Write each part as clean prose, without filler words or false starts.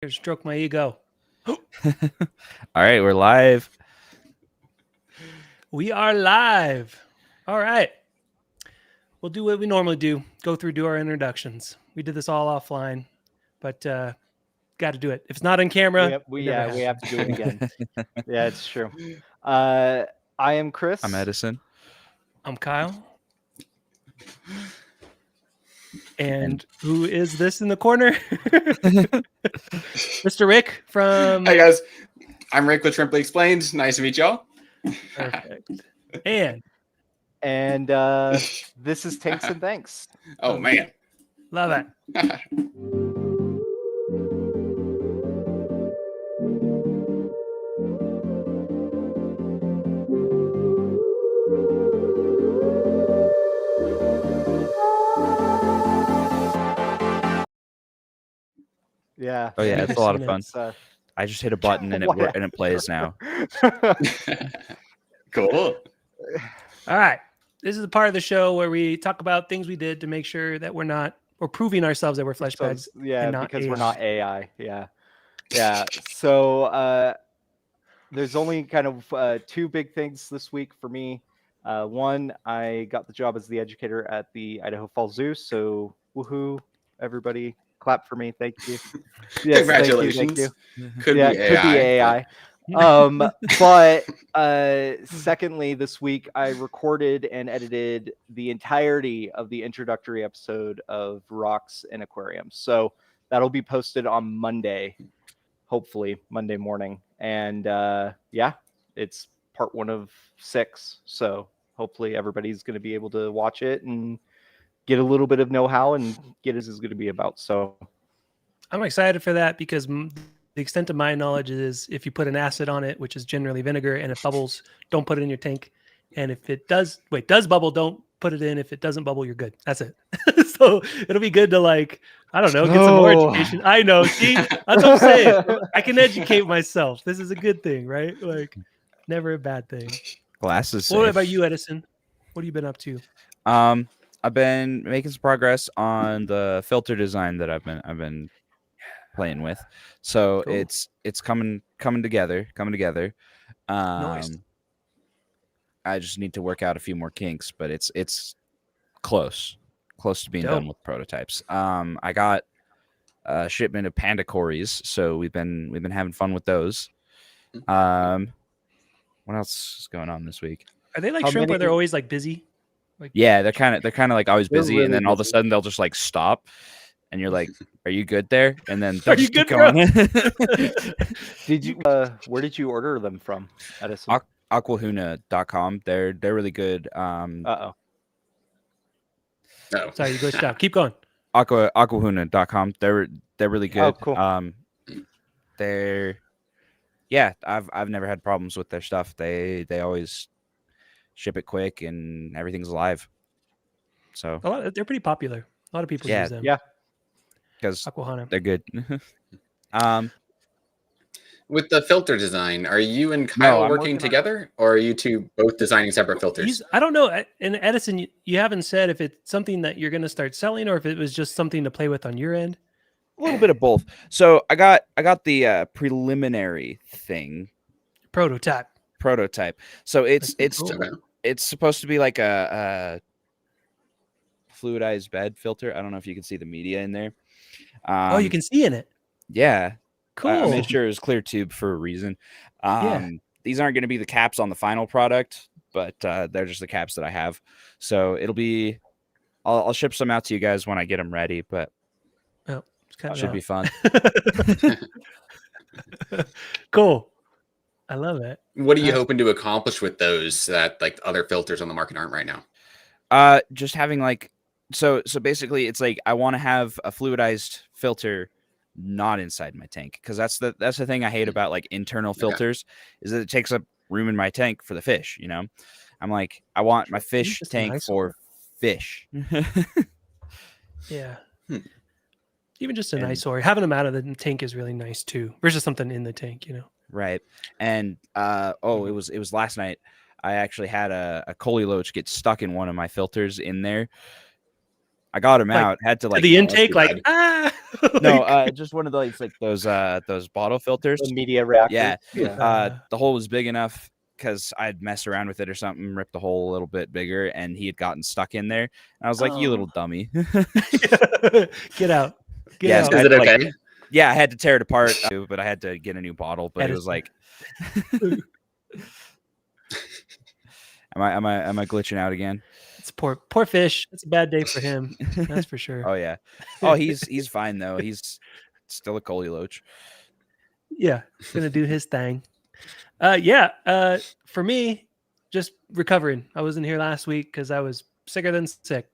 Here, stroke my ego. All right, we're live. We are live. All right. We'll do what we normally do. Do our introductions. We did this all offline, but got to do it. If it's not on camera, we have to do it again. Yeah, it's true. I am Chris. I'm Edison. I'm Kyle. And who is this in the corner? Mr. Rick from... Hi, guys. I'm Rick with ShrimplyExplained. Nice to meet y'all. Perfect. And this is Tanks and Thanks. Oh, man. Love it. Yeah. Oh yeah, it's a lot of fun. It's, I just hit a button and it plays now. Cool. All right. This is the part of the show where we talk about things we did to make sure that we're proving ourselves that we're flesh bags. Yeah, because we're not AI. Yeah. Yeah. So there's only kind of two big things this week for me. One, I got the job as the educator at the Idaho Falls Zoo. So woohoo, everybody. Clap for me. Thank you. Yes, congratulations. Thank you. Could be AI. But secondly, this week I recorded and edited the entirety of the introductory episode of Rocks and Aquariums. So that'll be posted on Monday, hopefully Monday morning. And yeah, it's part 1 of 6. So hopefully everybody's going to be able to watch it and get a little bit of know-how and get what this is going to be about. So I'm excited for that because the extent of my knowledge is if you put an acid on it, which is generally vinegar, and it bubbles, don't put it in your tank. And if it does bubble, don't put it in. If it doesn't bubble, you're good. That's it. So it'll be good to get some more education. I know. See, that's what I'm saying. I can educate myself. This is a good thing, right? Never a bad thing. Glasses. What about you, Edison? What have you been up to? I've been making some progress on the filter design that I've been playing with. So cool. it's coming together. Nice. I just need to work out a few more kinks, but it's close to being done with prototypes. I got a shipment of panda cories, so we've been having fun with those. What else is going on this week? Are they like shrimp where they're always busy? Yeah, they're kind of like always busy, really and then all of a busy. sudden they'll just stop, and you're like, "Are you good there?" And then Are you good, bro? Did you? Where did you order them from, Edison? Aquahuna.com. They're really good. Oh. Sorry, you glitched out. Keep going. Aquahuna.com. They're really good. Oh, cool. I've never had problems with their stuff. They always ship it quick and everything's live. So they're pretty popular. A lot of people use them. Yeah, because Aquahana. they're good. With the filter design, are you and Kyle working together, or are you two both designing separate filters? I don't know. And Edison, you haven't said if it's something that you're going to start selling or if it was just something to play with on your end. A little bit of both. So I got the preliminary thing. Prototype. So it's cool. It's supposed to be like a fluidized bed filter. I don't know if you can see the media in there. You can see in it. Yeah. Cool. I made sure it was clear tube for a reason. These aren't going to be the caps on the final product, but they're just the caps that I have. So it'll be. I'll ship some out to you guys when I get them ready, but it should be fun. Cool. I love it. What are you hoping to accomplish with those that other filters on the market aren't right now? Just having so basically it's I want to have a fluidized filter not inside my tank, because that's the thing I hate about internal filters is that it takes up room in my tank for the fish. I'm I want my fish tank for fish. Yeah. Even just an eyesore. Having them out of the tank is really nice too, versus something in the tank, Right. And it was last night. I actually had a collie loach get stuck in one of my filters in there. I got him Like, out. Had to to like the too intake, like bad. no, just one of those like those bottle filters. The media reactor. Yeah. Yeah. The hole was big enough because I'd messed around with it or something, ripped the hole a little bit bigger, and he had gotten stuck in there. And I was like, "You little dummy, get out, get yeah, out." so I Is had it to, like, okay? yeah, I had to tear it apart, but I had to get a new bottle. But it was Edison. like, am I glitching out again? It's poor fish. It's a bad day for him. That's for sure. Oh yeah. Oh, he's fine though. He's still a Coley Loach. Yeah, gonna do his thing. Yeah. For me, just recovering. I wasn't here last week because I was sicker than sick.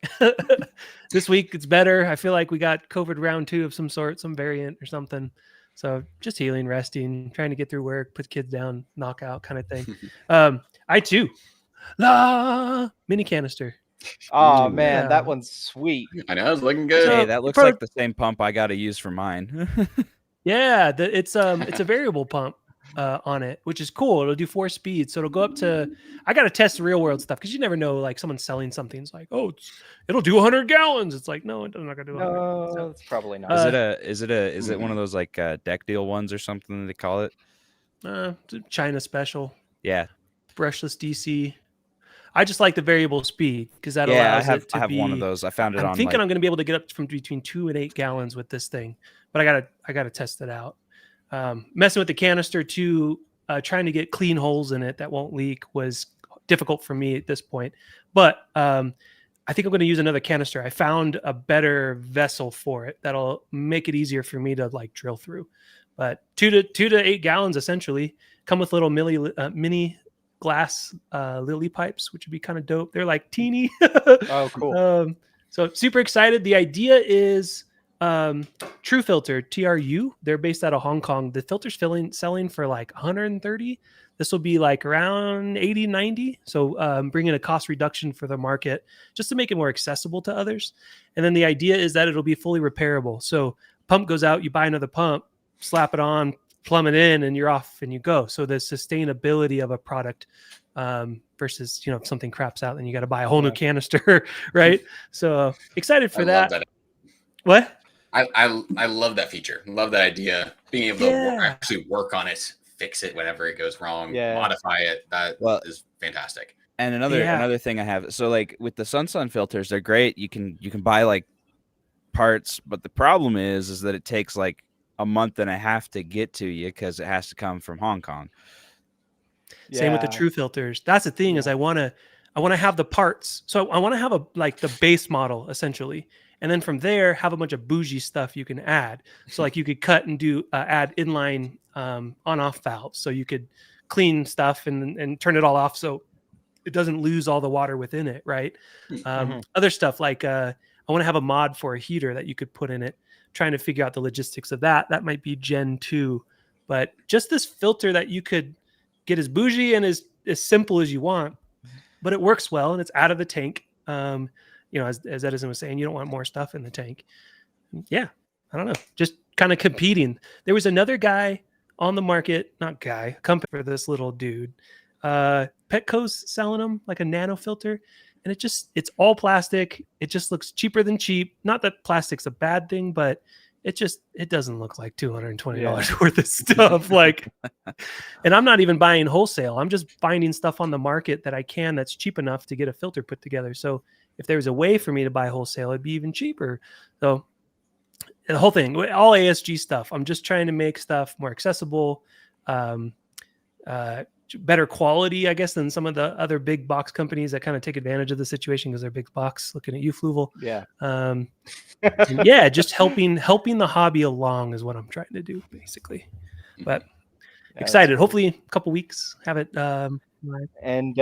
This week it's better. I feel like we got COVID round 2 of some sort, some variant or something. So just healing, resting, trying to get through work, put kids down, knock out kind of thing. I too, mini canister. Oh man, Yeah. that one's sweet. I know it's looking good. Hey, So, that looks pro- like the same pump I got to use for mine. Yeah, it's a variable pump on it, which is cool. It'll do 4 speeds, so it'll go up to. I got to test the real world stuff because you never know. Like someone's selling something, it's like, oh, it'll do 100 gallons. It's like, no, it's not gonna do 100. No, So, it's probably not. Is it one of those like deck deal ones or something they call it? it's a China special, Yeah. brushless DC. I just like the variable speed because that Yeah, allows it to I have be. one of those. I found it I'm on thinking like, I'm going to be able to get up from between 2 and 8 gallons with this thing, but I gotta test it out. Messing with the canister too, trying to get clean holes in it that won't leak was difficult for me at this point. But I think I'm going to use another canister. I found a better vessel for it that'll make it easier for me to like drill through. But 2 to 8 gallons essentially come with little mini glass lily pipes, which would be kind of dope. They're like teeny. Oh, cool. So super excited. The idea is True Filter, TRU. They're based out of Hong Kong. The filter's selling for like 130. This will be like around 80, 90. So bringing a cost reduction for the market just to make it more accessible to others. And then the idea is that it'll be fully repairable. So pump goes out, you buy another pump, slap it on, plumb it in, and you're off and you go. So the sustainability of a product versus, if something craps out, then you got to buy a whole new canister, right? So excited for I that. love that. What? I love that feature. Love that idea. Being able to Yeah. actually work on it, fix it whenever it goes wrong, Yeah. modify it. That is fantastic. and another thing I have. So like with the Sun filters, they're great. You can buy like parts, but the problem is that it takes like a month and a half to get to you because it has to come from Hong Kong. Same with the True Filters. That's the thing is I want to have the parts. So I want to have the base model essentially. And then from there, have a bunch of bougie stuff you can add. So like you could cut and do add inline on-off valves. So you could clean stuff and turn it all off so it doesn't lose all the water within it, right? Other stuff like I want to have a mod for a heater that you could put in it. Trying to figure out the logistics of that. That might be Gen 2. But just this filter that you could get as bougie and as simple as you want, but it works well and it's out of the tank. As Edison was saying, you don't want more stuff in the tank. Yeah, I don't know. Just kind of competing. There was another guy on the market, company for this little dude. Petco's selling them like a nano filter, and it's all plastic. It just looks cheaper than cheap. Not that plastic's a bad thing, but it doesn't look like $220 worth of stuff. Like, and I'm not even buying wholesale. I'm just finding stuff on the market that's cheap enough to get a filter put together. So if there was a way for me to buy wholesale, it'd be even cheaper. So the whole thing, all ASG stuff, I'm just trying to make stuff more accessible, better quality, I guess, than some of the other big box companies that kind of take advantage of the situation because they're big box. Looking at you, Fluval. Yeah. Just helping the hobby along is what I'm trying to do, basically. But excited. Hopefully, a couple weeks have it. And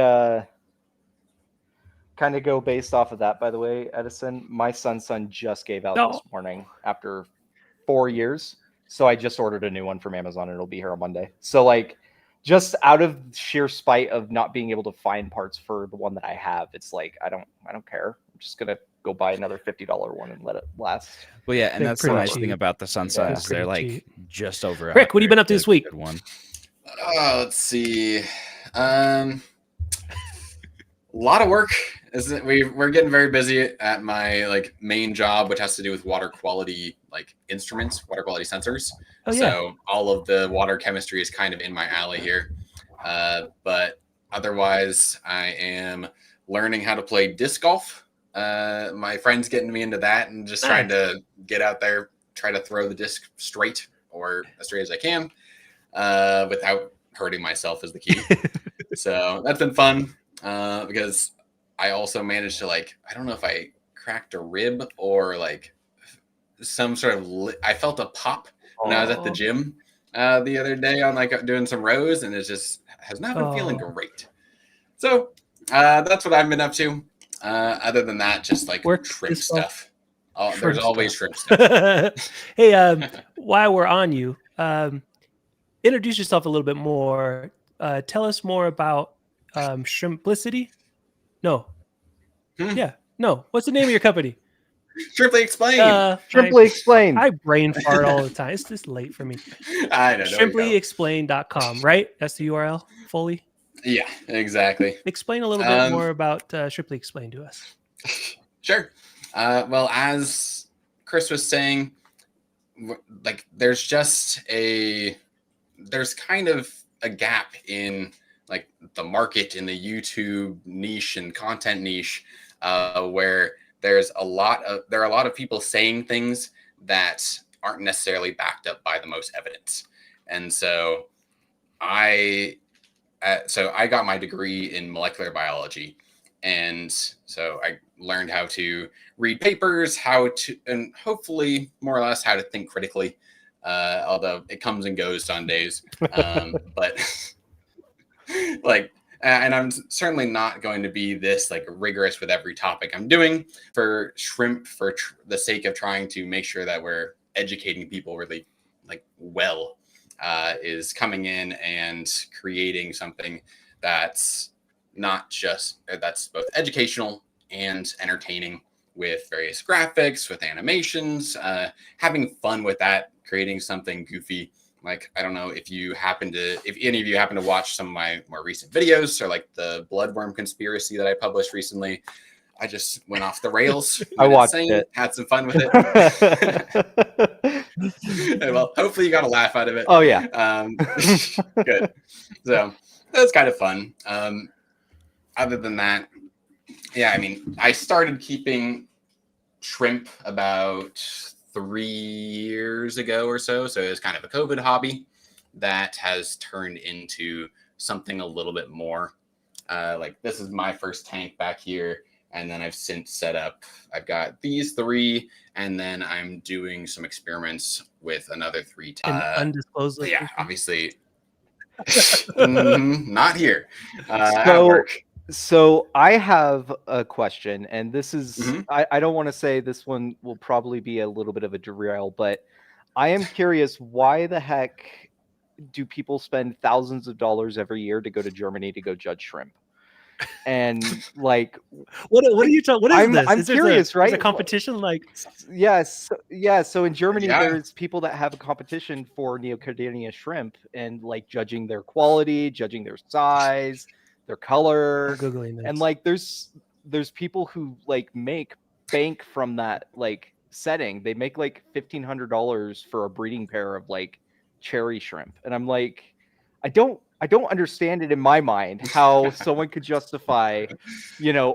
kind of go based off of that. By the way, Edison, my son's son just gave out this morning after 4 years. So I just ordered a new one from Amazon, and it'll be here on Monday. So like, just out of sheer spite of not being able to find parts for the one that I have, it's like I don't care. I'm just gonna go buy another $50 one and let it last. Well, yeah, and They're that's the pretty nice cheap. thing about the Sun Suns. They're like cheap. just over. Rick, what have you been up to this week? Good one. Let's see. A lot of work we're getting very busy at my like main job, which has to do with water quality, like instruments, water quality sensors. Oh, yeah. So all of the water chemistry is kind of in my alley here. But otherwise, I am learning how to play disc golf. My friend's getting me into that, and just trying to get out there, try to throw the disc straight or as straight as I can, without hurting myself is the key. So that's been fun, because I also managed to, like, I don't know if I cracked a rib or like some sort of, I felt a pop when I was at the gym the other day on like doing some rows, and it just has not been feeling great. So that's what I've been up to. Other than that, just like shrimp stuff. There's always shrimp stuff. Hey, while we're on you, introduce yourself a little bit more. Tell us more about Shrimplicity. No. Yeah. No. What's the name of your company? ShrimplyExplained. ShrimplyExplained. I brain fart all the time. It's just late for me. I don't know. ShrimplyExplained.com, right? That's the URL fully? Yeah, exactly. Explain a little bit more about Shrimply Explained to us. Sure. Well, as Chris was saying, like there's kind of a gap in like the market in the YouTube niche and content niche, where there are a lot of people saying things that aren't necessarily backed up by the most evidence. And so I got my degree in molecular biology, and so I learned how to read papers, and hopefully more or less how to think critically, although it comes and goes some days. But like, and I'm certainly not going to be this like rigorous with every topic I'm doing for shrimp for the sake of trying to make sure that we're educating people really like well. Is coming in and creating something that's that's both educational and entertaining, with various graphics, with animations, having fun with that, creating something goofy. Like, I don't know if any of you happen to watch some of my more recent videos, or like the bloodworm conspiracy that I published recently. I just went off the rails. I watched it. Had some fun with it. Well, hopefully you got a laugh out of it. Oh yeah. Good. So that's kind of fun. Other than that, yeah, I mean, I started keeping shrimp about 3 years ago or so. So it was kind of a COVID hobby that has turned into something a little bit more. Like, this is my first tank back here. And then I've since set up, I've got these 3, and then I'm doing some experiments with another 3. Undisclosed location? Yeah, obviously. Not here. So I have a question, and this is, I don't want to say this one will probably be a little bit of a derail, but I am curious, why the heck do people spend thousands of dollars every year to go to Germany to go judge shrimp? And like, what are you talking? What is this? I'm curious, right? Is a competition like? Yes, yeah. So in Germany, there's people that have a competition for Neocardinia shrimp, and like judging their quality, judging their size, their color, and like there's people who like make bank from that like setting. They make like $1,500 for a breeding pair of like cherry shrimp, and I'm like, I don't understand it in my mind how someone could justify,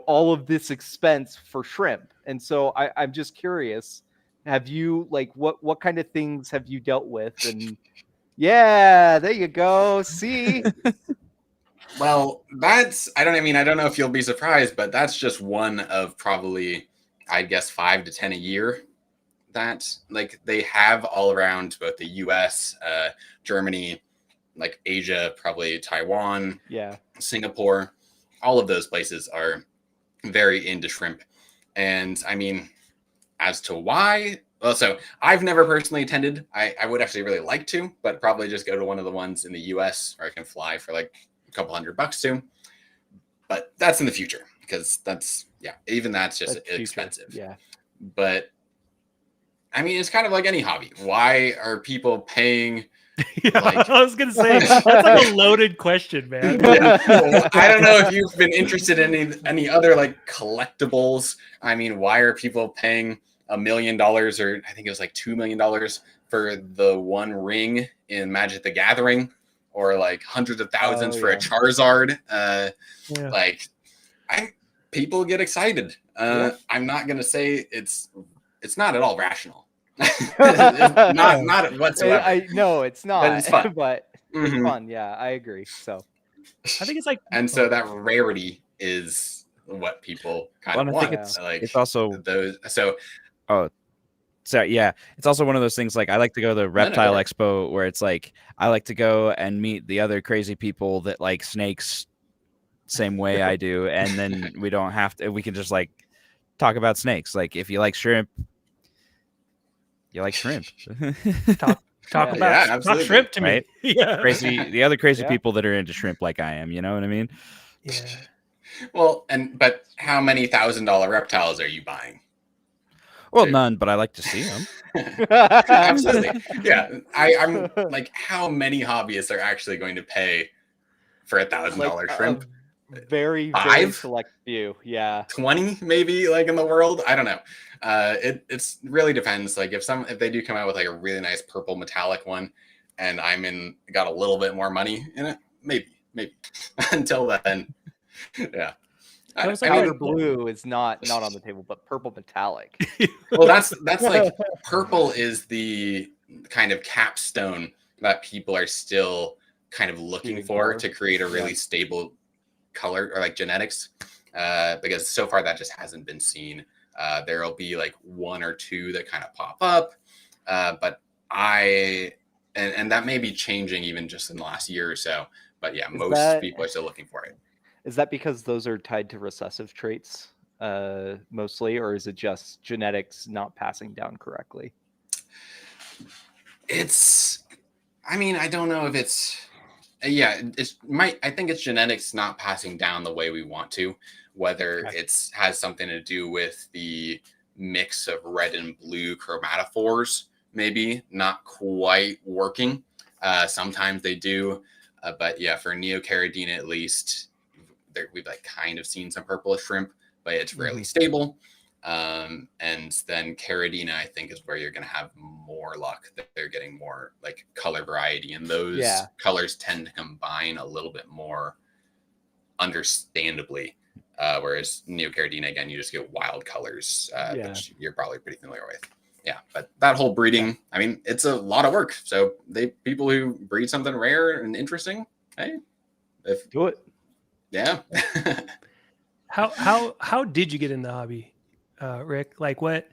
all of this expense for shrimp. And so I'm just curious, have you like what kind of things have you dealt with? And yeah, there you go. See. Well, I don't know if you'll be surprised, but that's just one of probably, I guess, 5 to 10 a year that like they have all around both the US, Germany, like Asia, probably Taiwan, Singapore. All of those places are very into shrimp. And I mean, as to why, well, so I've never personally attended. I would actually really like to, but probably just go to one of the ones in the US where I can fly for like a couple $100 to. But that's in the future, because that's just expensive. Yeah. But I mean, it's kind of like any hobby. Why are people paying Yeah, Like- I was gonna say that's like a loaded question, man. Yeah. Well, I don't know if you've been interested in any other like collectibles. I mean, why are people paying $1 million, or I think it was like $2 million for the one ring in Magic the Gathering, or like hundreds of thousands for a Charizard? Yeah. Like, people get excited. I'm not gonna say it's not at all rational. It's not whatsoever. No, it's not. But it's fun. But it's Mhm. fun. Yeah, I agree. So I think it's like, And so that rarity is what people kind Well, of and I want. think Like it's also those. So so yeah, it's also one of those things. Like I like to go to the reptile ahead. expo where it's like I like to go and meet the other crazy people that like snakes same way I do, and then we don't have to. We can just like talk about snakes. Like if you like shrimp, you like shrimp. talk Yeah. about Yeah, talk absolutely. shrimp to me. Right? Yeah. the other crazy Yeah. people that are into shrimp like I am. You know what I mean? Yeah. Well, but how many $1,000 reptiles are you buying? Well, Dude. none, but I like to see them. Absolutely. Yeah. I'm like, how many hobbyists are actually going to pay for $1,000 shrimp? Very, very 5? select few. Yeah. 20 maybe, like, in the world. I don't know. It's really depends. Like if they do come out with like a really nice purple metallic one, and got a little bit more money in it, maybe. Until then, yeah. That was like Powder a- blue is not on the table, but purple metallic. Well, that's like purple is the kind of capstone that people are still kind of looking Shooting for for. to create a really Yeah. stable color or like genetics, because so far that just hasn't been seen. There'll be like 1 or 2 that kind of pop up, but and that may be changing even just in the last year or so. But yeah, most people are still looking for it. Is that because those are tied to recessive traits mostly, or is it just genetics not passing down correctly? I mean, I don't know if it's, yeah, I think it's genetics not passing down the way we want to, whether it's has something to do with the mix of red and blue chromatophores, maybe not quite working. Sometimes they do, but yeah, for Neocaridina at least, we've like kind of seen some purplish shrimp, but it's fairly stable. And then Caridina, I think, is where you're going to have more luck, that they're getting more like color variety, and those colors tend to combine a little bit more understandably. Whereas Neocaridina, again, you just get wild colors, which you're probably pretty familiar with. Yeah, but that whole breeding, I mean, it's a lot of work. So people who breed something rare and interesting, hey, Do it. Yeah. How did you get in the hobby, Rick? Like what,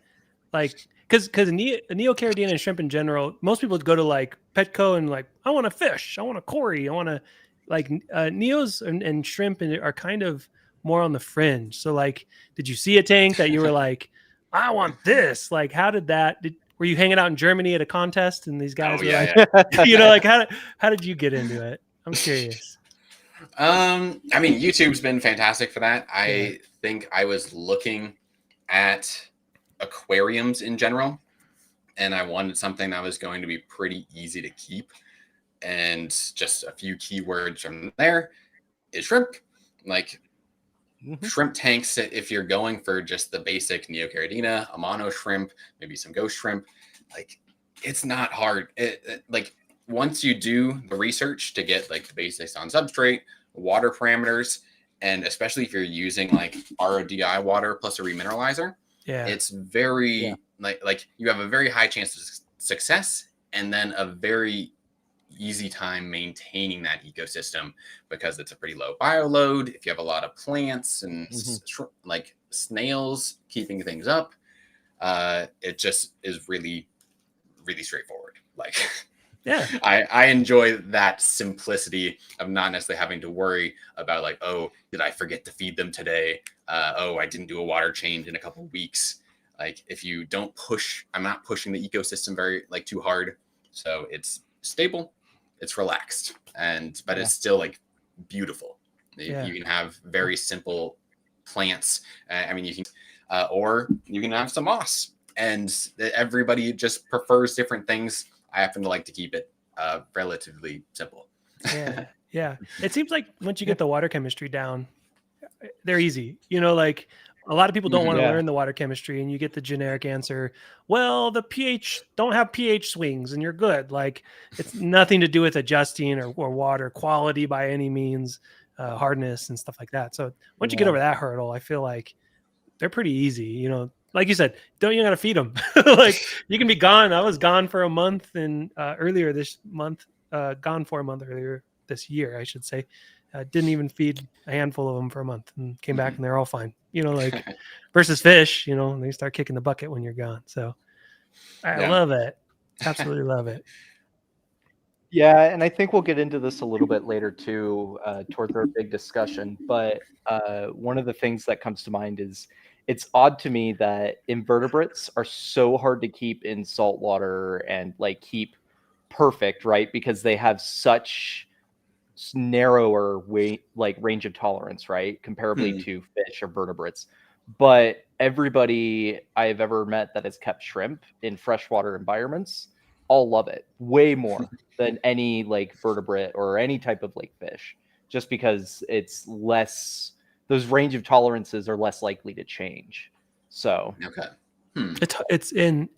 like because Neocaridina and shrimp in general, most people go to like Petco and like, I want a fish, I want a Cory, I want to like Neos and shrimp are kind of more on the fringe. So like, did you see a tank that you were like, I want this? Like, how did that? Were you hanging out in Germany at a contest and these guys were like, you know, like how did you get into it? I'm curious. I mean, YouTube's been fantastic for that. I think I was looking at aquariums in general, and I wanted something that was going to be pretty easy to keep. And just a few keywords from there is shrimp. Like shrimp tanks, if you're going for just the basic Neocaridina, a mono shrimp, maybe some ghost shrimp, like it's not hard. Like once you do the research to get like the basics on substrate, water parameters, and especially if you're using like RODI water plus a remineralizer, it's very like you have a very high chance of success, and then a very easy time maintaining that ecosystem because it's a pretty low bio load. If you have a lot of plants and like snails keeping things up, it just is really, really straightforward. Like, I enjoy that simplicity of not necessarily having to worry about like, oh, did I forget to feed them today? Oh, I didn't do a water change in a couple of weeks. Like if you don't push, I'm not pushing the ecosystem very like too hard. So it's stable, it's relaxed, but it's still like beautiful. You can have very simple plants. I mean, you can, or you can have some moss, and everybody just prefers different things. I happen to like to keep it relatively simple. Yeah, yeah. It seems like once you get the water chemistry down, they're easy. You know, like a lot of people don't want to Yeah. learn the water chemistry, and you get the generic answer. Well, the pH don't have pH swings, and you're good. Like it's nothing to do with adjusting or water quality by any means, hardness and stuff like that. So once you get Yeah. over that hurdle, I feel like they're pretty easy. You know, like you said, you got to feed them. Like you can be gone. I was gone for a month, and earlier this month, gone for a month earlier this year, I should say. Didn't even feed a handful of them for a month and came back and they're all fine. You know, like versus fish, you know, and they start kicking the bucket when you're gone. So I Yeah. love it. Absolutely love it. Yeah, and I think we'll get into this a little bit later too, towards our big discussion. But one of the things that comes to mind is it's odd to me that invertebrates are so hard to keep in salt water and like keep perfect, right? Because they have such narrower range of tolerance, right? Comparably to fish or vertebrates. But everybody I've ever met that has kept shrimp in freshwater environments all love it way more than any like vertebrate or any type of like fish, just because it's less, those range of tolerances are less likely to change. So Okay. It's in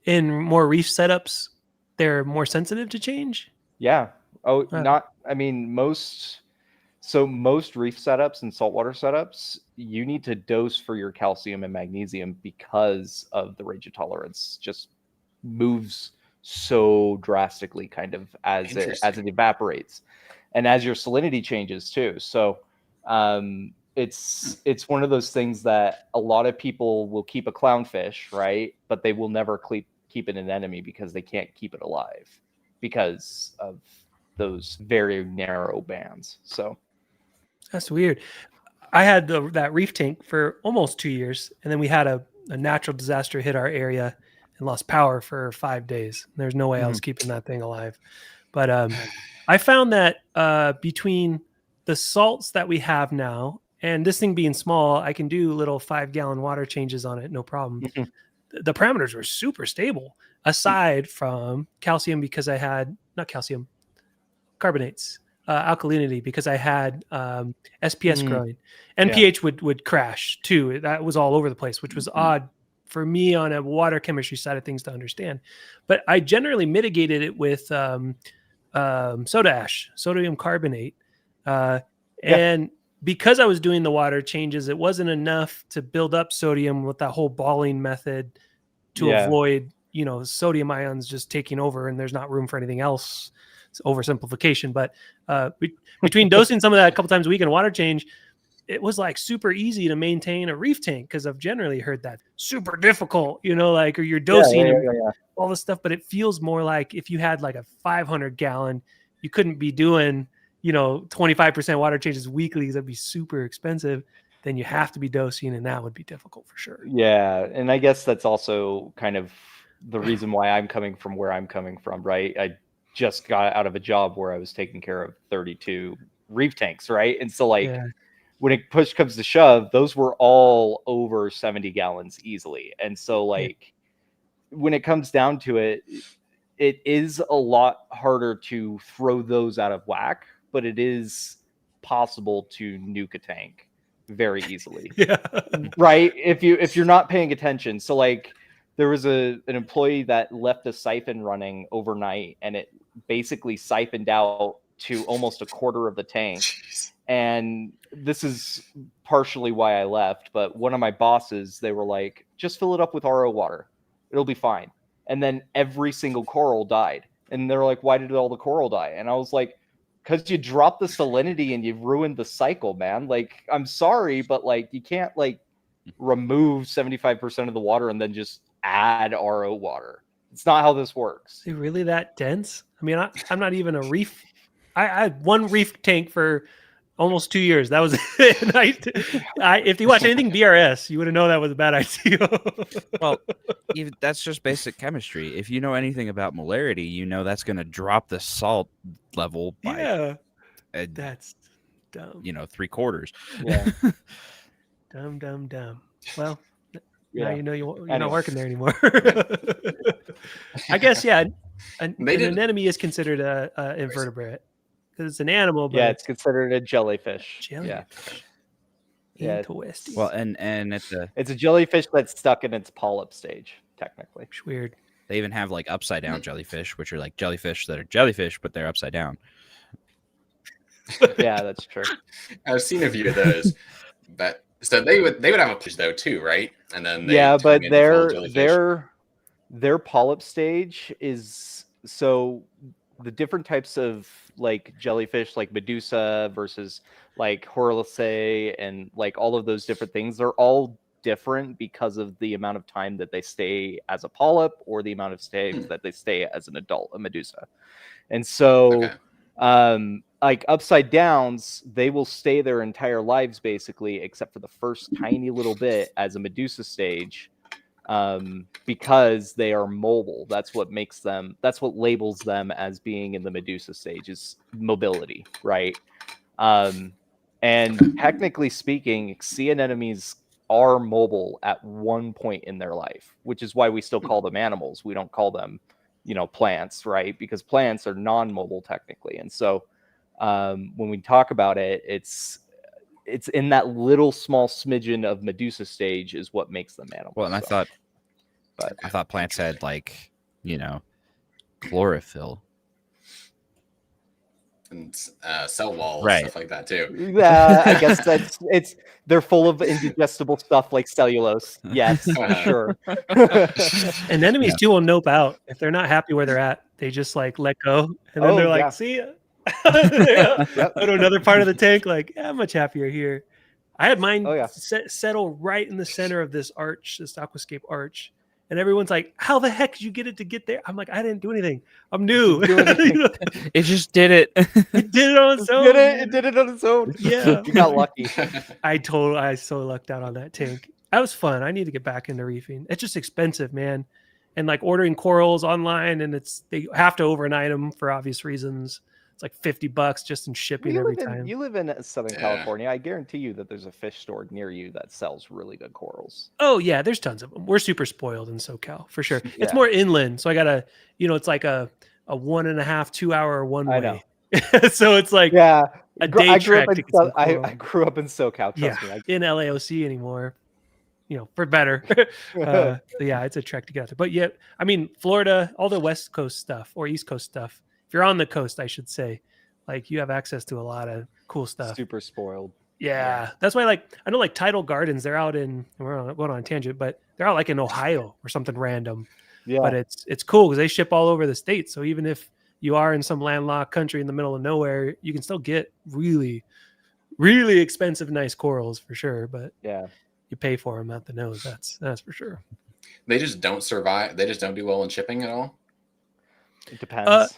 more reef setups, they're more sensitive to change. yeah. Oh, Huh. not, I mean, most reef setups and saltwater setups, you need to dose for your calcium and magnesium because of the range of tolerance just moves so drastically kind of as it evaporates and as your salinity changes too. So it's one of those things that a lot of people will keep a clownfish, right? But they will never keep an anemone because they can't keep it alive because of those very narrow bands. So That's weird. I had that reef tank for almost 2 years, and then we had a natural disaster hit our area and lost power for 5 days. There's no way I was keeping that thing alive. But I found that between the salts that we have now and this thing being small, I can do little 5-gallon water changes on it, no problem. The parameters were super stable, aside from calcium because I had not calcium, carbonates, alkalinity because I had SPS growing, and pH would crash too. That was all over the place, which was odd for me on a water chemistry side of things to understand. But I generally mitigated it with soda ash, sodium carbonate, and because I was doing the water changes, it wasn't enough to build up sodium with that whole balling method to avoid, you know, sodium ions just taking over and there's not room for anything else. It's oversimplification, but between dosing some of that a couple times a week and water change, it was like super easy to maintain a reef tank because I've generally heard that super difficult, you know, like, or you're dosing all this stuff, but it feels more like if you had like a 500-gallon, you couldn't be doing, you know, 25% water changes weekly because that'd be super expensive. Then you have to be dosing, and that would be difficult for sure. Yeah, and I guess that's also kind of the reason why I'm coming from where I'm coming from, right? I just got out of a job where I was taking care of 32 reef tanks, right? And so like when it push comes to shove, those were all over 70 gallons easily. And so like when it comes down to it, it is a lot harder to throw those out of whack, but it is possible to nuke a tank very easily. Right? If you're not paying attention. So like there was an employee that left a siphon running overnight and it basically siphoned out to almost a quarter of the tank. And this is partially why I left, but one of my bosses, they were like, just fill it up with RO water. It'll be fine. And then every single coral died. And they're like, why did all the coral die? And I was like, because you dropped the salinity and you've ruined the cycle, man. Like, I'm sorry, but like you can't like remove 75% of the water and then just add RO water. It's not how this works. Is it really that dense? I mean, I'm not even a reef. I had one reef tank for almost 2 years. That was it. If you watch anything BRS, you would have known that was a bad idea. Well, that's just basic chemistry. If you know anything about molarity, you know that's going to drop the salt level by that's dumb. You know, 3/4. Yeah. Dumb. Well, now you know you're not working there anymore. I guess an They did- anemone is considered a invertebrate because it's an animal, but Yeah, it's considered a jellyfish. Yeah. jellyfish. Yeah. Interesting. Well, and It's a jellyfish that's stuck in its polyp stage, technically. It's weird. they even have like upside down jellyfish, which are like jellyfish that are jellyfish, but they're upside down. Yeah, that's true. I've seen a few of those. But so they would have a fish though too, right? And then they Yeah, turn but into full jellyfish. their polyp stage is so the different types of like jellyfish, like Medusa versus like Chordates and like all of those different things, they're all different because of the amount of time that they stay as a polyp or the amount of stays that they stay as an adult, a Medusa. And so Okay. like upside downs, they will stay their entire lives basically, except for the first tiny little bit as a Medusa stage, because they are mobile. That's what makes them. That's what labels them as being in the Medusa stage is mobility, right? And technically speaking, sea anemones are mobile at one point in their life, which is why we still call them animals. We don't call them, plants, right? Because plants are non-mobile technically, and so when we talk about it, it's in that little small smidgen of Medusa stage is what makes them animals. Well, and I thought plants had like, chlorophyll. And cell walls, Right. stuff like that too. Yeah, I guess they're full of indigestible stuff like cellulose. Yes, sure. Anemones too will nope out if they're not happy where they're at. They just like let go, and then they're like, yeah. "See ya." Yep. Go to another part of the tank. Like, I'm much happier here. I had mine Oh, yeah. settle right in the center of this arch, this aquascape arch, and everyone's like, "How the heck did you get it to get there?" I'm like, "I didn't do anything. I'm new." It just did it. It did it on its own. It did it on its own. Yeah. You got lucky. I so lucked out on that tank. That was fun. I need to get back into reefing. It's just expensive, man. And like ordering corals online, and they have to overnight them for obvious reasons. It's like $50 just in shipping every time. You live in Southern California. I guarantee you that there's a fish store near you that sells really good corals. Oh yeah, there's tons of them. We're super spoiled in SoCal for sure. It's Yeah. more inland, so I gotta, it's like a 1.5, 2 hour one I way. know. So it's like Yeah, a day trek to get some coral. I grew up in SoCal. Yeah, Trust me. in LAOC anymore, for better. Yeah, it's a trek to get out there. But yeah, I mean, Florida, all the West Coast stuff or East Coast stuff. If you're on the coast, I should say, like you have access to a lot of cool stuff. Super spoiled. Yeah, that's why. Like, I know, like Tidal Gardens, they're out in. We're going on a tangent, but they're out like in Ohio or something random. Yeah, But it's cool because they ship all over the state. So even if you are in some landlocked country in the middle of nowhere, you can still get really, really expensive, nice corals for sure. But yeah, you pay for them at the nose. That's for sure. They just don't survive. They just don't do well in shipping at all. it depends.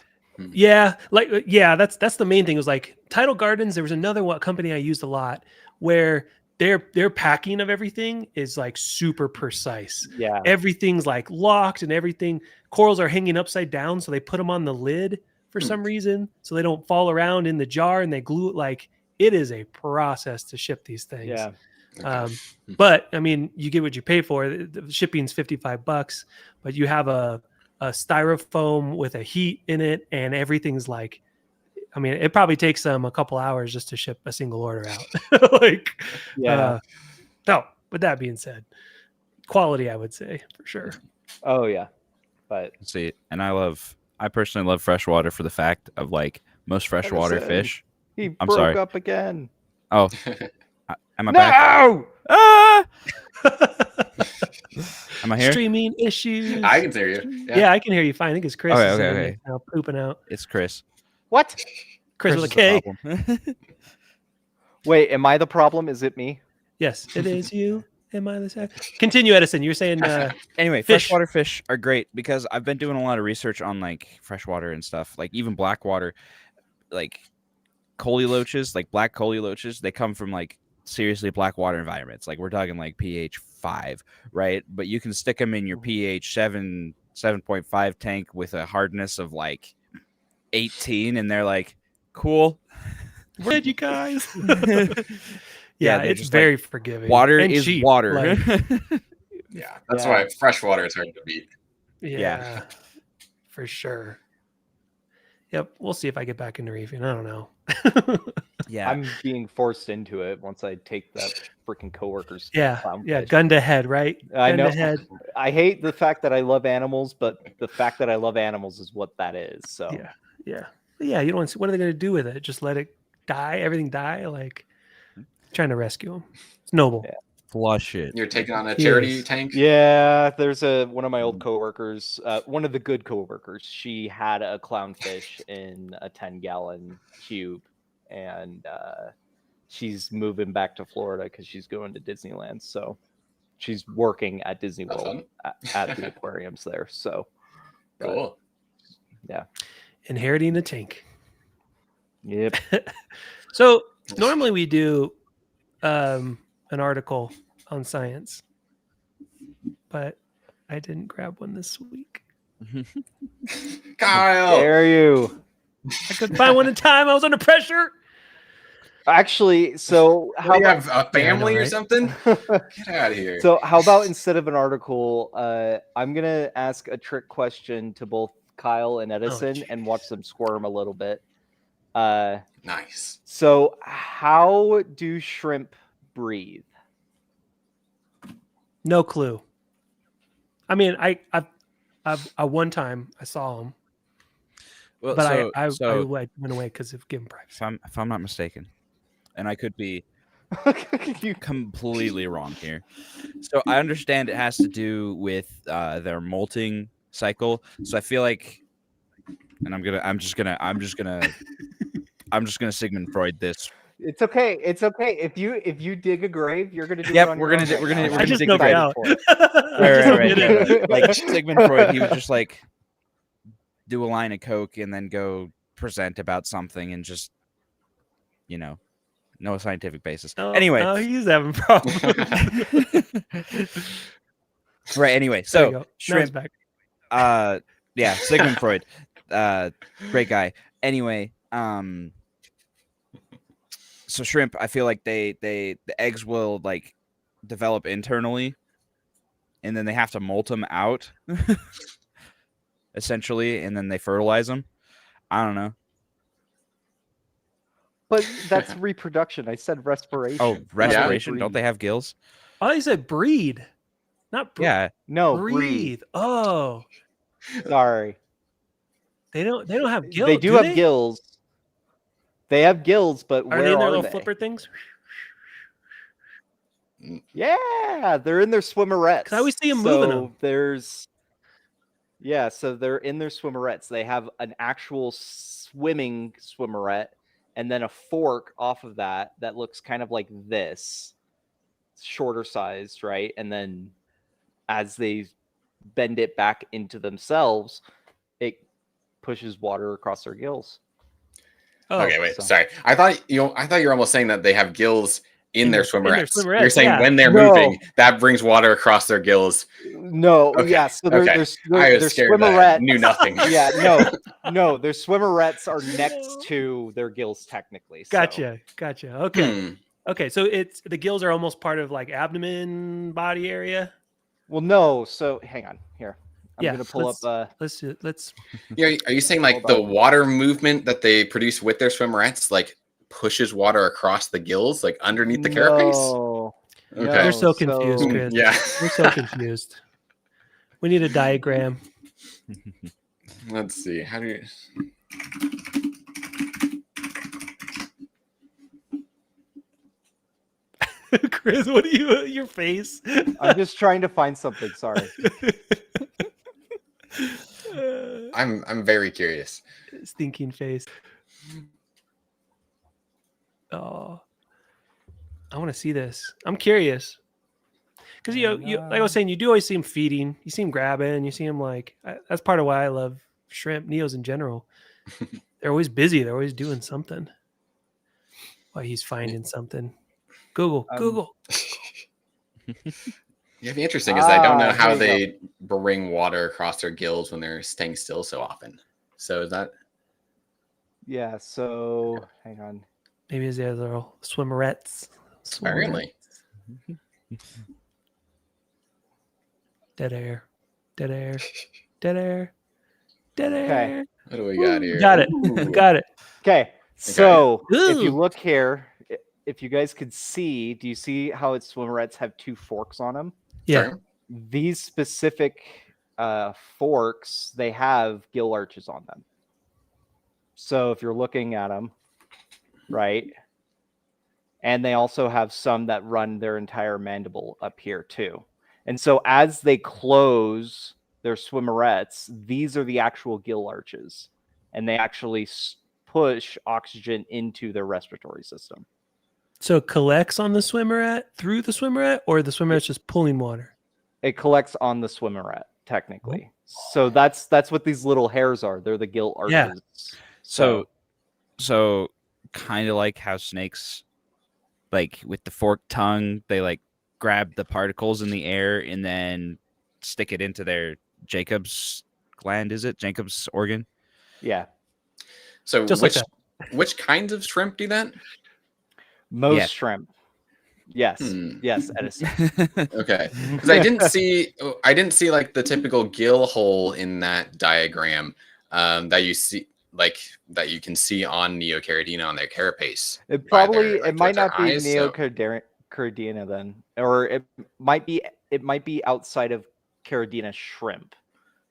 Yeah, that's the main thing. It was like Tidal Gardens. There was another company I used a lot where their packing of everything is like super precise. Yeah, Everything's like locked and everything. Corals are hanging upside down, so they put them on the lid for some reason so they don't fall around in the jar, and they glue it. Like, it is a process to ship these things. yeah. But I mean, you get what you pay for. The shipping's $55, but you have a styrofoam with a heat in it, and everything's like, I mean, it probably takes them a couple hours just to ship a single order out. No, with that being said, quality, I would say for sure. Oh yeah, but See, and I personally love freshwater for the fact of like most freshwater Edison. fish. he I'm broke sorry. up again. Oh, am I back? No! Ah! Am I here? Streaming issues. I can hear you. Yeah, I can hear you fine. I think it's Chris. Okay, is in okay. there now pooping out. It's Chris. What? Chris Chris with a is K. the problem. Wait, am I the problem? Is it me? Yes, it is you. Am I the same? Continue, Edison. You're saying Anyway, Fish. freshwater fish are great because I've been doing a lot of research on like freshwater and stuff, like even black water, like collie loaches, like black collie loaches. They come from like seriously black water environments. Like we're talking like pH 5, right? But you can stick them in your pH 7.5 tank with a hardness of like 18, and they're like, cool. where did you guys? Yeah, Yeah, they're it's just very forgiving. Water and is cheap, water. like, Yeah, that's Yeah. why freshwater is hard to beat. yeah, for sure. Yep. We'll see if I get back into reefing. I don't know. Yeah. I'm being forced into it once I take that freaking coworker's Yeah. clownfish. Gun to head, right? I Gun know. to head. I hate the fact that I love animals, but the fact that I love animals is what that is. So Yeah. You don't want to see, what are they going to do with it? Just let it die? Everything die? Like trying to rescue them. It's noble. Yeah. Flush it. You're taking on a He charity is. tank. yeah, there's one of my old coworkers, one of the good coworkers. She had a clownfish in a 10-gallon cube, and she's moving back to Florida because she's going to Disneyland. So she's working at Disney That's World at the aquariums there. So Cool. yeah. Inheriting a tank. Yep. So normally we do an article on science, but I didn't grab one this week. Kyle. Dare you? I couldn't find one in time. I was under pressure. Actually, so How how do you about have a family or right? something? Get out of here. so how about instead of an article, I'm gonna ask a trick question to both Kyle and Edison geez. and watch them squirm a little bit. Nice. So how do shrimp breathe? No clue. I mean, I one time I saw them, Well, but I so went away because of giving privacy. if I'm not mistaken, and I could be You- completely wrong here. So I understand it has to do with their molting cycle. So I feel like, and I'm just gonna Sigmund Freud this. It's okay. It's okay. If you dig a grave, you're gonna do Yep, it on we're your gonna own do- we're right gonna- now. we're I gonna just dig know the grave. out. for it. I just Right. admitted it. Like Sigmund Freud, he would just like do a line of coke and then go present about something and just, no scientific basis. Anyway, no, he's having problems. right. Anyway, There you so go. Now he's shrimp. back. Yeah, Sigmund Freud, great guy. Anyway, so shrimp, I feel like the eggs will like develop internally, and then they have to molt them out, essentially, and then they fertilize them. I don't know. But that's reproduction. I said respiration. Oh, not respiration? Don't breathe. they have gills? Oh, he said breed, not Yeah. No, breathe. Oh, Sorry. they don't have gills. They do have gills. They have gills, but Are where they in their are little they? flipper things? Yeah, they're in their swimmerettes. 'Cause I always see 'em moving 'em. So they're in their swimmerettes. They have an actual swimming swimmerette, and then a fork off of that looks kind of like this, shorter sized, right? And then as they bend it back into themselves, it pushes water across their gills. Oh, Okay, wait. so- Sorry. I thought you were almost saying that they have gills in their swimmerettes. You're swimmerettes, saying yeah. when they're No. moving, that brings water across their gills. No, Okay, yeah. So okay. their I was scared that I swimmerette. knew nothing. Yeah, no, their swimmerettes are next to their gills technically. So. Gotcha. Okay. Hmm. Okay, so it's the gills are almost part of like abdomen body area. Well, no. So hang on here. I'm Yeah, gonna pull up. Let's Yeah, are you saying like Hold the on. water movement that they produce with their swimmerettes like pushes water across the gills, like underneath the carapace? No, Okay. You're so no, confused, so- Chris. Yeah. We're so confused. We need a diagram. Let's see. How do you? Chris, what are you? Your face. I'm just trying to find something. Sorry. I'm very curious. Stinking face. Oh, I want to see this. I'm curious because you like I was saying, you do always see him feeding. You see him grabbing. You see him like that's part of why I love shrimp, neos in general. They're always busy. They're always doing something. Why he's finding something. Google. Yeah, the interesting is I don't know how there you they bring water across their gills when they're staying still so often. So is that Yeah. So hang on. Maybe it's their little swimmerettes. apparently? Dead air. Did it. Okay. What do we got here? Got it. Ooh. Got it. Okay. So if Ooh. you look here, if you guys could see, do you see how its swimmerets have 2 forks on them? Yeah. Sure. These specific forks, they have gill arches on them. So if you're looking at them, right? And they also have some that run their entire mandible up here too. And so as they close their swimmerets, these are the actual gill arches. And they actually push oxygen into their respiratory system. So it collects on the swimmeret through the swimmeret, or the swimmeret's just pulling water? It collects on the swimmeret, technically. So that's what these little hairs are. They're the gill arches. Yeah. So kind of like how snakes, like with the forked tongue, they like grab the particles in the air and then stick it into their Jacob's gland. Is it Jacob's organ? Yeah. So Just like that. which kinds of shrimp do that? Most Yeah. shrimp. Yes. Yes, Edison. Okay. Because I didn't see like the typical gill hole in that diagram that you see, like that you can see on Neocaridina on their carapace. It by probably their, like, it might towards their not be eyes, so- Neocaridina then, or it might be outside of Caridina shrimp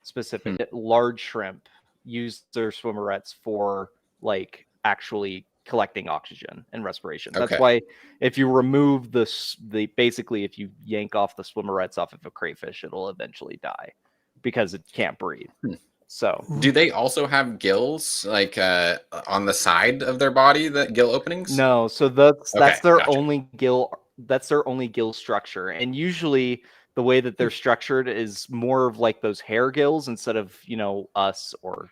specific. Large shrimp use their swimmerets for like actually collecting oxygen and respiration. That's Okay. why if you remove the basically if you yank off the swimmerets off of a crayfish, it'll eventually die because it can't breathe. So Do they also have gills like on the side of their body, the gill openings? no, so that's Okay, their gotcha. only gill. That's their only gill structure, and usually the way that they're structured is more of like those hair gills instead of us or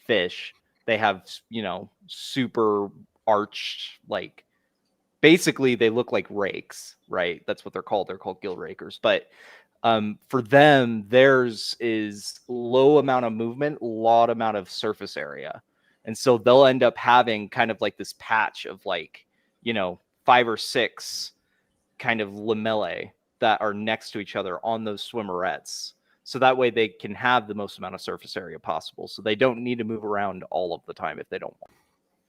fish. They have super arched, like basically they look like rakes, right? That's what they're called. They're called gill rakers, but for them, theirs is low amount of movement, lot amount of surface area. And so they'll end up having kind of like this patch of like, 5 or 6 kind of lamellae that are next to each other on those swimmerets. So that way they can have the most amount of surface area possible. So they don't need to move around all of the time if they don't want.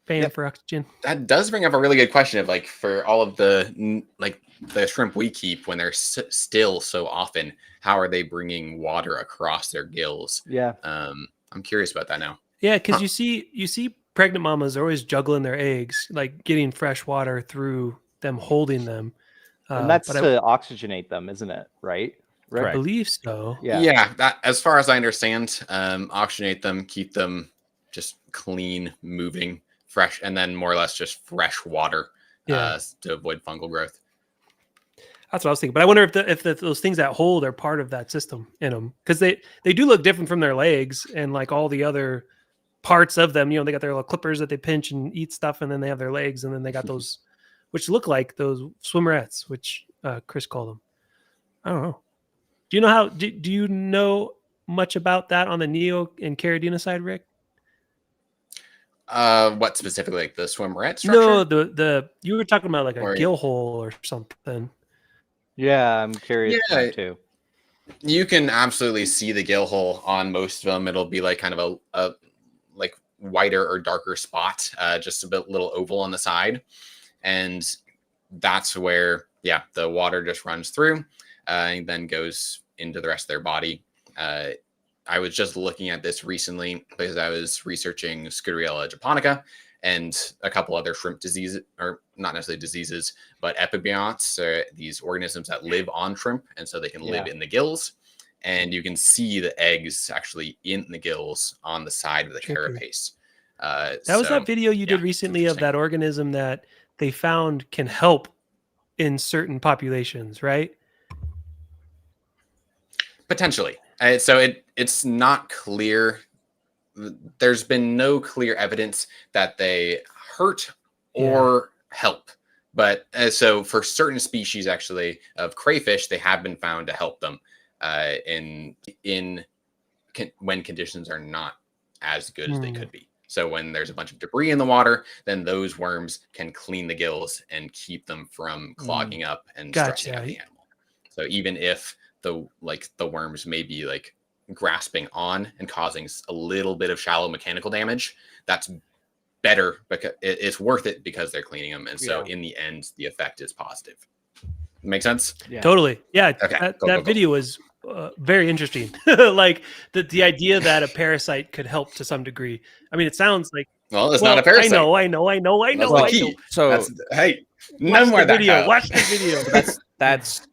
Paying Yep. for oxygen. That does bring up a really good question of like for all of the like the shrimp we keep when they're still so often, how are they bringing water across their gills? Yeah. I'm curious about that now. Yeah, because you see pregnant mamas are always juggling their eggs, like getting fresh water through them holding them. And that's but to oxygenate them, isn't it? Right? I Correct. believe so. Yeah. That as far as I understand, oxygenate them, keep them just clean, moving, fresh, and then more or less just fresh water Yeah. to avoid fungal growth. That's what I was thinking. But I wonder if those things that hold are part of that system in them, because they do look different from their legs and like all the other parts of them. They got their little clippers that they pinch and eat stuff, and then they have their legs, and then they got those which look like those swimmerets, which Chris called them. I don't know. Do you know how? Do you know much about that on the Neo and Caridina side, Rick? What specifically, like the swimmerette structure? No, the you were talking about like a Or- gill hole or something. Yeah, I'm curious Yeah. about too. You can absolutely see the gill hole on most of them. It'll be like kind of a like whiter or darker spot, just a little oval on the side, and that's where the water just runs through and then goes into the rest of their body. I was just looking at this recently because I was researching Scuderiella japonica and a couple other shrimp diseases, or not necessarily diseases, but epibionts, these organisms that live on shrimp, and so they can live in the gills. And you can see the eggs actually in the gills on the side of the carapace. That was that video you did recently of that organism that they found can help in certain populations, right? Potentially. So it's not clear. There's been no clear evidence that they hurt or help. But so for certain species, actually, of crayfish, they have been found to help them when conditions are not as good as they could be. So when there's a bunch of debris in the water, then those worms can clean the gills and keep them from clogging up and stressing out the animal. So even if the worms may be like grasping on and causing a little bit of shallow mechanical damage, that's better because it's worth it because they're cleaning them. And so in the end, the effect is positive. Make sense? Yeah. Totally. Yeah. Okay. That video was very interesting. Like the idea that a parasite could help to some degree. I mean, it sounds like, Well, it's not a parasite. I know. That's the key. So hey, watch no more the of that, video. Kyle. Watch the video. That's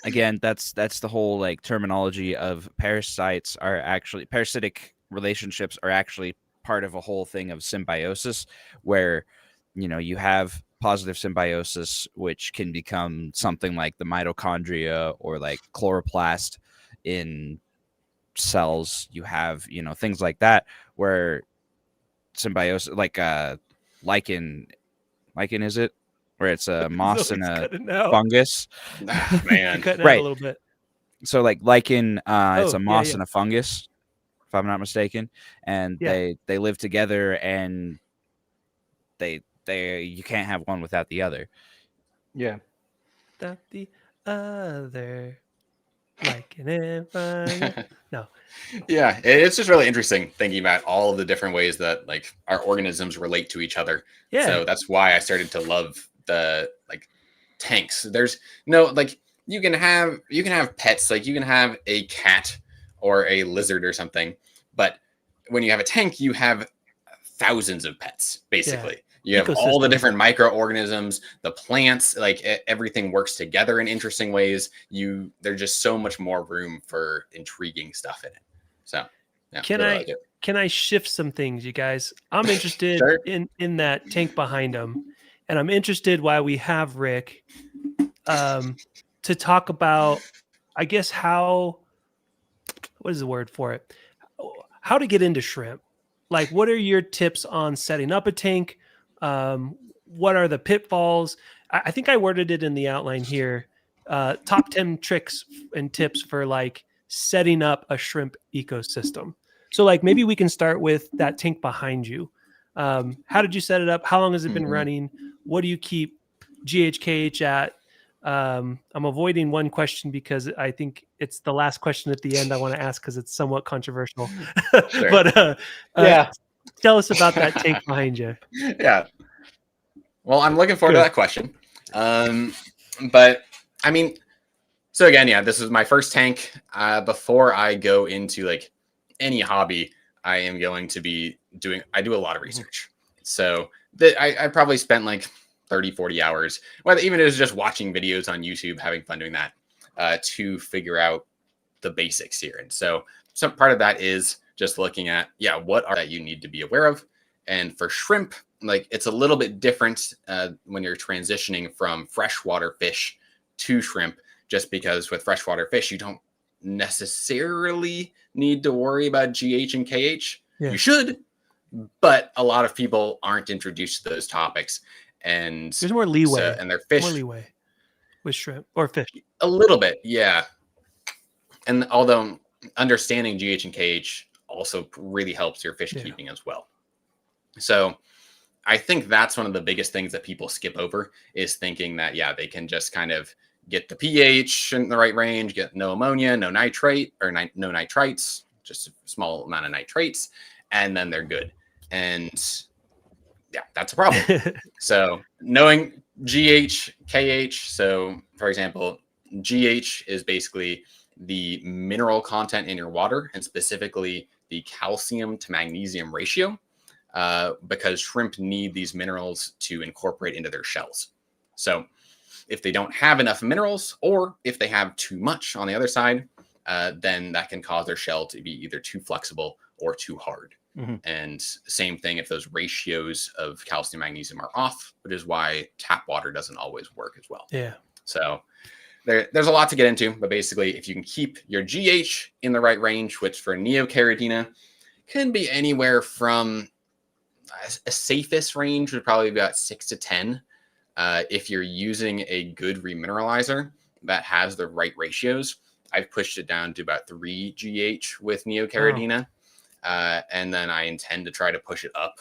again, that's the whole like terminology of parasites are actually parasitic relationships are actually part of a whole thing of symbiosis, where you have positive symbiosis, which can become something like the mitochondria or like chloroplast in cells. You have things like that where symbiosis, like lichen is it, where it's a moss and a fungus. Man, right, a little bit. So like lichen, it's a moss yeah. and a fungus, if I'm not mistaken, and they live together, and they you can't have one without the other. Yeah. Without the other, lichen and fungus. No. Yeah, it's just really interesting thinking about all of the different ways that like our organisms relate to each other. Yeah. So that's why I started to love the like tanks. There's no like you can have pets, like you can have a cat or a lizard or something, but when you have a tank, you have thousands of pets basically. You have all the different microorganisms, the plants, like everything works together in interesting ways. There's just so much more room for intriguing stuff in it. So yeah, can I shift some things, you guys? I'm interested Sure. in that tank behind him, and I'm interested why we have Rick to talk about, I guess, what is the word for it? How to get into shrimp. Like, what are your tips on setting up a tank? What are the pitfalls? I think I worded it in the outline here. Top 10 tricks and tips for like setting up a shrimp ecosystem. So like maybe we can start with that tank behind you. How did you set it up? How long has it been running? What do you keep GHKH at? I'm avoiding one question because I think it's the last question at the end I want to ask because it's somewhat controversial. Sure. But tell us about that tank behind you. Yeah. Well, I'm looking forward to that question. But I mean, so again, this is my first tank. Before I go into like any hobby, I am going to be I do a lot of research. So I probably spent like 30, 40 hours, whether even it was just watching videos on YouTube, having fun doing that, to figure out the basics here. And so some part of that is just looking at, what are that you need to be aware of. And for shrimp, like it's a little bit different when you're transitioning from freshwater fish to shrimp, just because with freshwater fish, you don't necessarily need to worry about GH and KH. Yeah. You should, but a lot of people aren't introduced to those topics. And there's more leeway, and their fish more leeway with shrimp or fish. A little bit, yeah. And although understanding GH and KH also really helps your fish keeping as well. So I think that's one of the biggest things that people skip over is thinking that, they can just kind of get the pH in the right range, get no ammonia, no nitrate or no nitrites, just a small amount of nitrates, and then they're good. And that's a problem. So knowing GH, KH, so for example, GH is basically the mineral content in your water and specifically the calcium to magnesium ratio, because shrimp need these minerals to incorporate into their shells. So if they don't have enough minerals or if they have too much on the other side, then that can cause their shell to be either too flexible or too hard. Mm-hmm. And same thing if those ratios of calcium magnesium are off, which is why tap water doesn't always work as well. Yeah. So there's a lot to get into, but basically if you can keep your GH in the right range, which for Neocaridina can be anywhere from a safest range would probably be about 6 to 10. If you're using a good remineralizer that has the right ratios, I've pushed it down to about 3 GH with Neocaridina. Oh. And then I intend to try to push it up,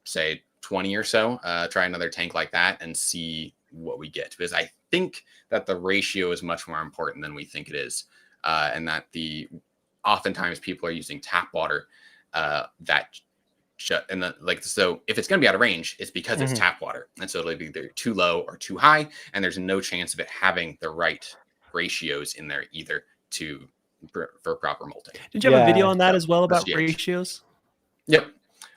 say 20 or so, try another tank like that and see what we get. Because I think that the ratio is much more important than we think it is. And that the oftentimes people are using tap water so if it's going to be out of range, it's because it's tap water, and so it'll be either too low or too high, and there's no chance of it having the right ratios in there either for proper molting. Did you have a video on that So, as well about that's GH. ratios? Yep.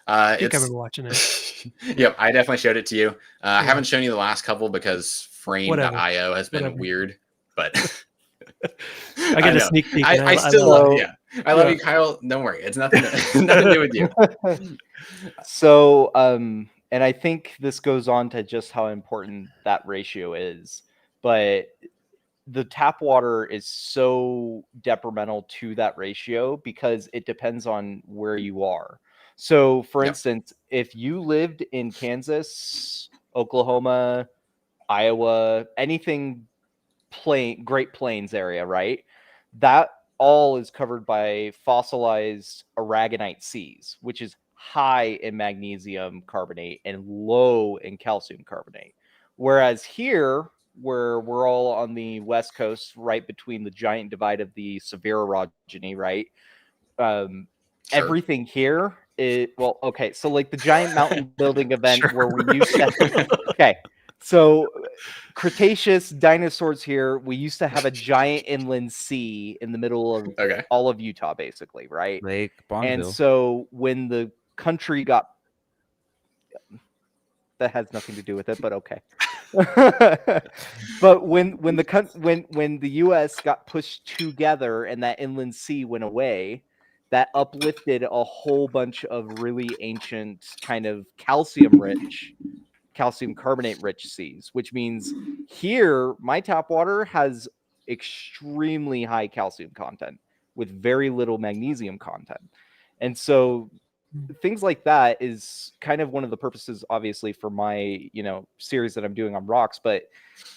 I think I remember watching it. Yep, I definitely showed it to you. I haven't shown you the last couple because frame.io has been weird, but I get a sneak peek. I still love it. Yeah. I love you, Kyle. Don't worry. It's nothing to do with you. So, and I think this goes on to just how important that ratio is, but the tap water is so detrimental to that ratio because it depends on where you are. So, for instance, if you lived in Kansas, Oklahoma, Iowa, anything Great Plains area, right? That all is covered by fossilized aragonite seas, which is high in magnesium carbonate and low in calcium carbonate. Whereas here, where we're all on the West Coast, right between the giant divide of the severe orogeny, right? Everything here is, well, okay, so like the giant mountain building event where we used to, so Cretaceous dinosaurs here, we used to have a giant inland sea in the middle of all of Utah, basically, right? Lake Bonneville. And so when the country got, that has nothing to do with it, but okay. But when the U.S. got pushed together and that inland sea went away, that uplifted a whole bunch of really ancient kind of calcium carbonate rich seas, which means here my tap water has extremely high calcium content with very little magnesium content. And so things like that is kind of one of the purposes, obviously, for my, series that I'm doing on rocks, but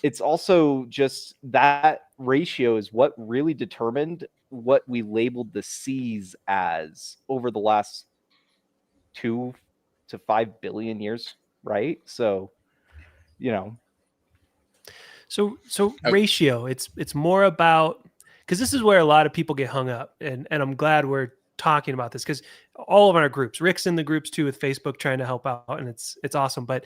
it's also just that ratio is what really determined what we labeled the seas as over the last 2 to 5 billion years, right? So, So ratio, it's more about, because this is where a lot of people get hung up, and I'm glad we're talking about this, because all of our groups, Rick's in the groups too with Facebook trying to help out, and it's awesome. But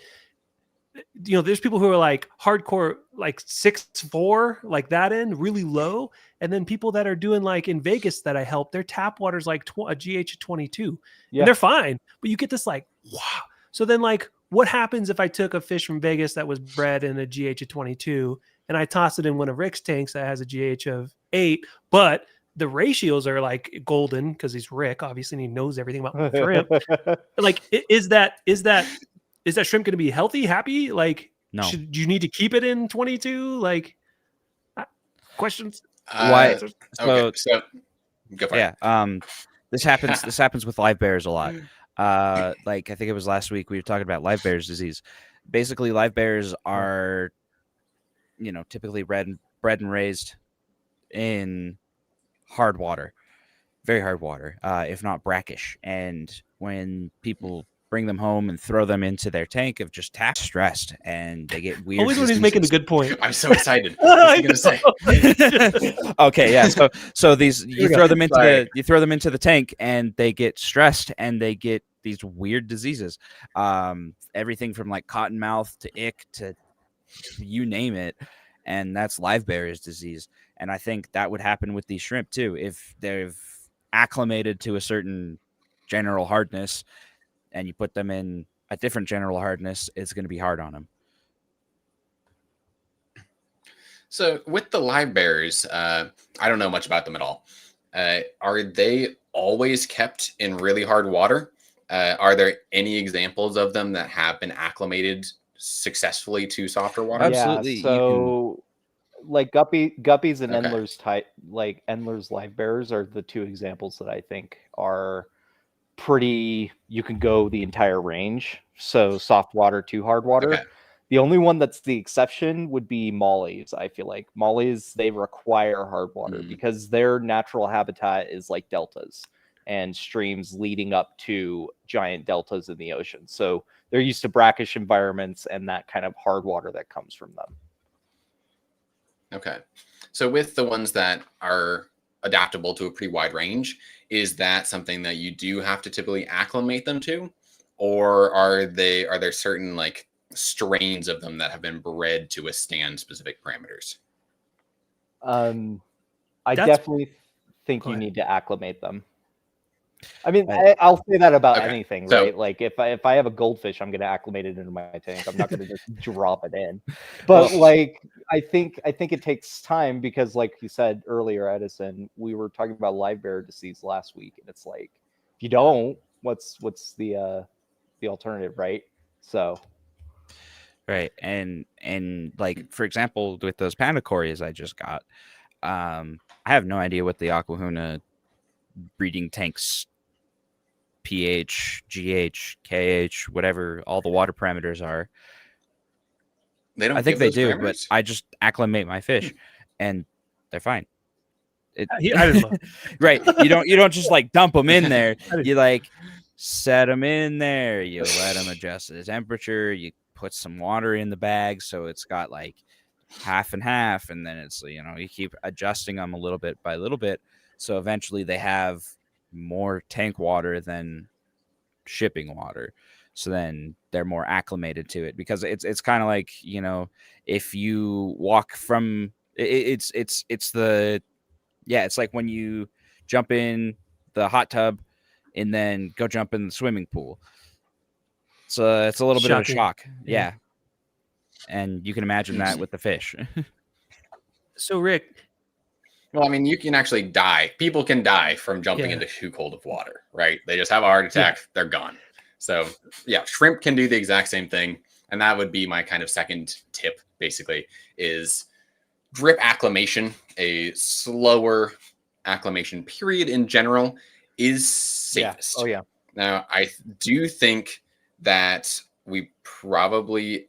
there's people who are like hardcore, like 6'4", like that end, really low, and then people that are doing like in Vegas that I help, their tap water's like a GH of 22, and they're fine. But you get this like, wow. So then like, what happens if I took a fish from Vegas that was bred in a GH of 22 and I toss it in one of Rick's tanks that has a GH of 8, but the ratios are like golden because he's Rick, obviously, and he knows everything about shrimp. Like, is that shrimp going to be healthy, happy? Like, no. Do you need to keep it in 22? Like, questions? Why? So go for it. This happens with live bears a lot. Like I think it was last week we were talking about live bears disease. Basically, live bears are, typically bred and raised in hard water, very hard water, if not brackish. And when people bring them home and throw them into their tank of just tap, stressed, and they get weird. Always when he's making a good point. I'm so excited. What's he gonna say? Okay, yeah. So these you throw them into the tank and they get stressed and they get these weird diseases. Everything from like cottonmouth to ick to you name it, and that's live bear's disease. And I think that would happen with these shrimp too if they've acclimated to a certain general hardness. And you put them in a different general hardness, it's going to be hard on them. So with the live bears, I don't know much about them at all. Are they always kept in really hard water? Are there any examples of them that have been acclimated successfully to softer water? Absolutely. Yeah, so like guppies and Endler's live bears are the two examples that I think are pretty, you can go the entire range. So soft water to hard water. Okay. The only one that's the exception would be mollies. I feel like mollies, they require hard water because their natural habitat is like deltas and streams leading up to giant deltas in the ocean. So they're used to brackish environments and that kind of hard water that comes from them. Okay. So with the ones that are adaptable to a pretty wide range. Is that something that you do have to typically acclimate them to, or are there certain like strains of them that have been bred to withstand specific parameters? I That's- definitely think Go you ahead. need to acclimate them. I mean, Right. I'll say that about Okay, anything, so- right? Like if I have a goldfish, I'm gonna acclimate it into my tank. I'm not gonna just drop it in. But Well- like I think it takes time because, like you said earlier, Edison, we were talking about live bearer disease last week, and it's like if you don't, what's the alternative, right? So Right. And like, for example, with those pandacories I just got, I have no idea what the Aquahuna breeding tanks pH, GH, KH, whatever all the water parameters are. They don't. I think give they those do, but parameters? I just acclimate my fish and they're fine. I didn't look. Right. You don't just like dump them in there. I didn't- You like set them in there. You let them adjust the temperature. You put some water in the bag so it's got like half and half, and then it's, you know, you keep adjusting them a little bit by little bit, so eventually they have more tank water than shipping water. So then they're more acclimated to it, because it's kind of like, you know, if you walk from it's like when you jump in the hot tub and then go jump in the swimming pool. So it's a little bit of a Shocking. shock. Yeah. Yeah. And you can imagine that with the fish. So Rick, Well, I mean, you can actually die. People can die from jumping Yeah. into too cold of water, right? They just have a heart attack. They're gone. So yeah, shrimp can do the exact same thing. And that would be my kind of second tip, basically, is drip acclimation. A slower acclimation period in general is safest. yeah, oh yeah. Now, I do think that we probably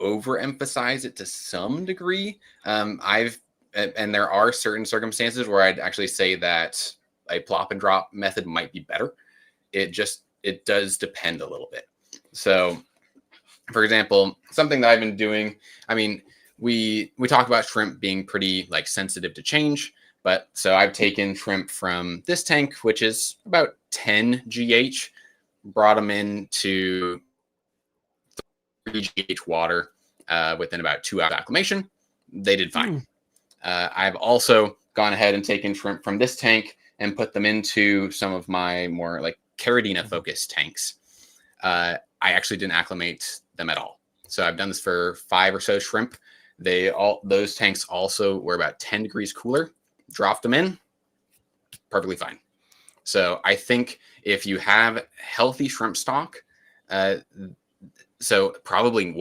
overemphasize it to some degree. And there are certain circumstances where I'd actually say that a plop and drop method might be better. It does depend a little bit. So, for example, something that I've been doing, I mean, we talk about shrimp being pretty like sensitive to change, but so I've taken shrimp from this tank, which is about 10 GH, brought them into 3 GH water within about 2 hours of acclimation. They did fine. I've also gone ahead and taken shrimp from this tank and put them into some of my more like Chordates focused tanks. I actually didn't acclimate them at all. So I've done this for 5 or so shrimp. Those tanks also were about 10 degrees cooler. Dropped them in, perfectly fine. So I think if you have healthy shrimp stock, so probably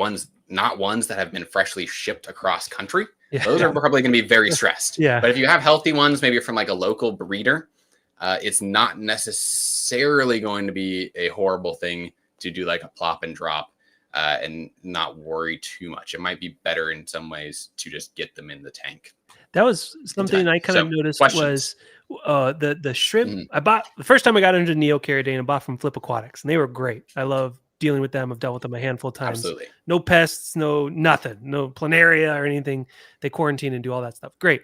not ones that have been freshly shipped across country. Yeah. Those are probably going to be very stressed. Yeah. But if you have healthy ones, maybe from like a local breeder, it's not necessarily going to be a horrible thing to do like a plop and drop and not worry too much. It might be better in some ways to just get them in the tank. that was something I kind of So, noticed questions? was the shrimp. I bought the first time I got into Neocaridine, I bought from Flip Aquatics, and they were great. I love dealing with them. I've dealt with them a handful of times. Absolutely. No pests, no nothing, no planaria or anything. They quarantine and do all that stuff. Great.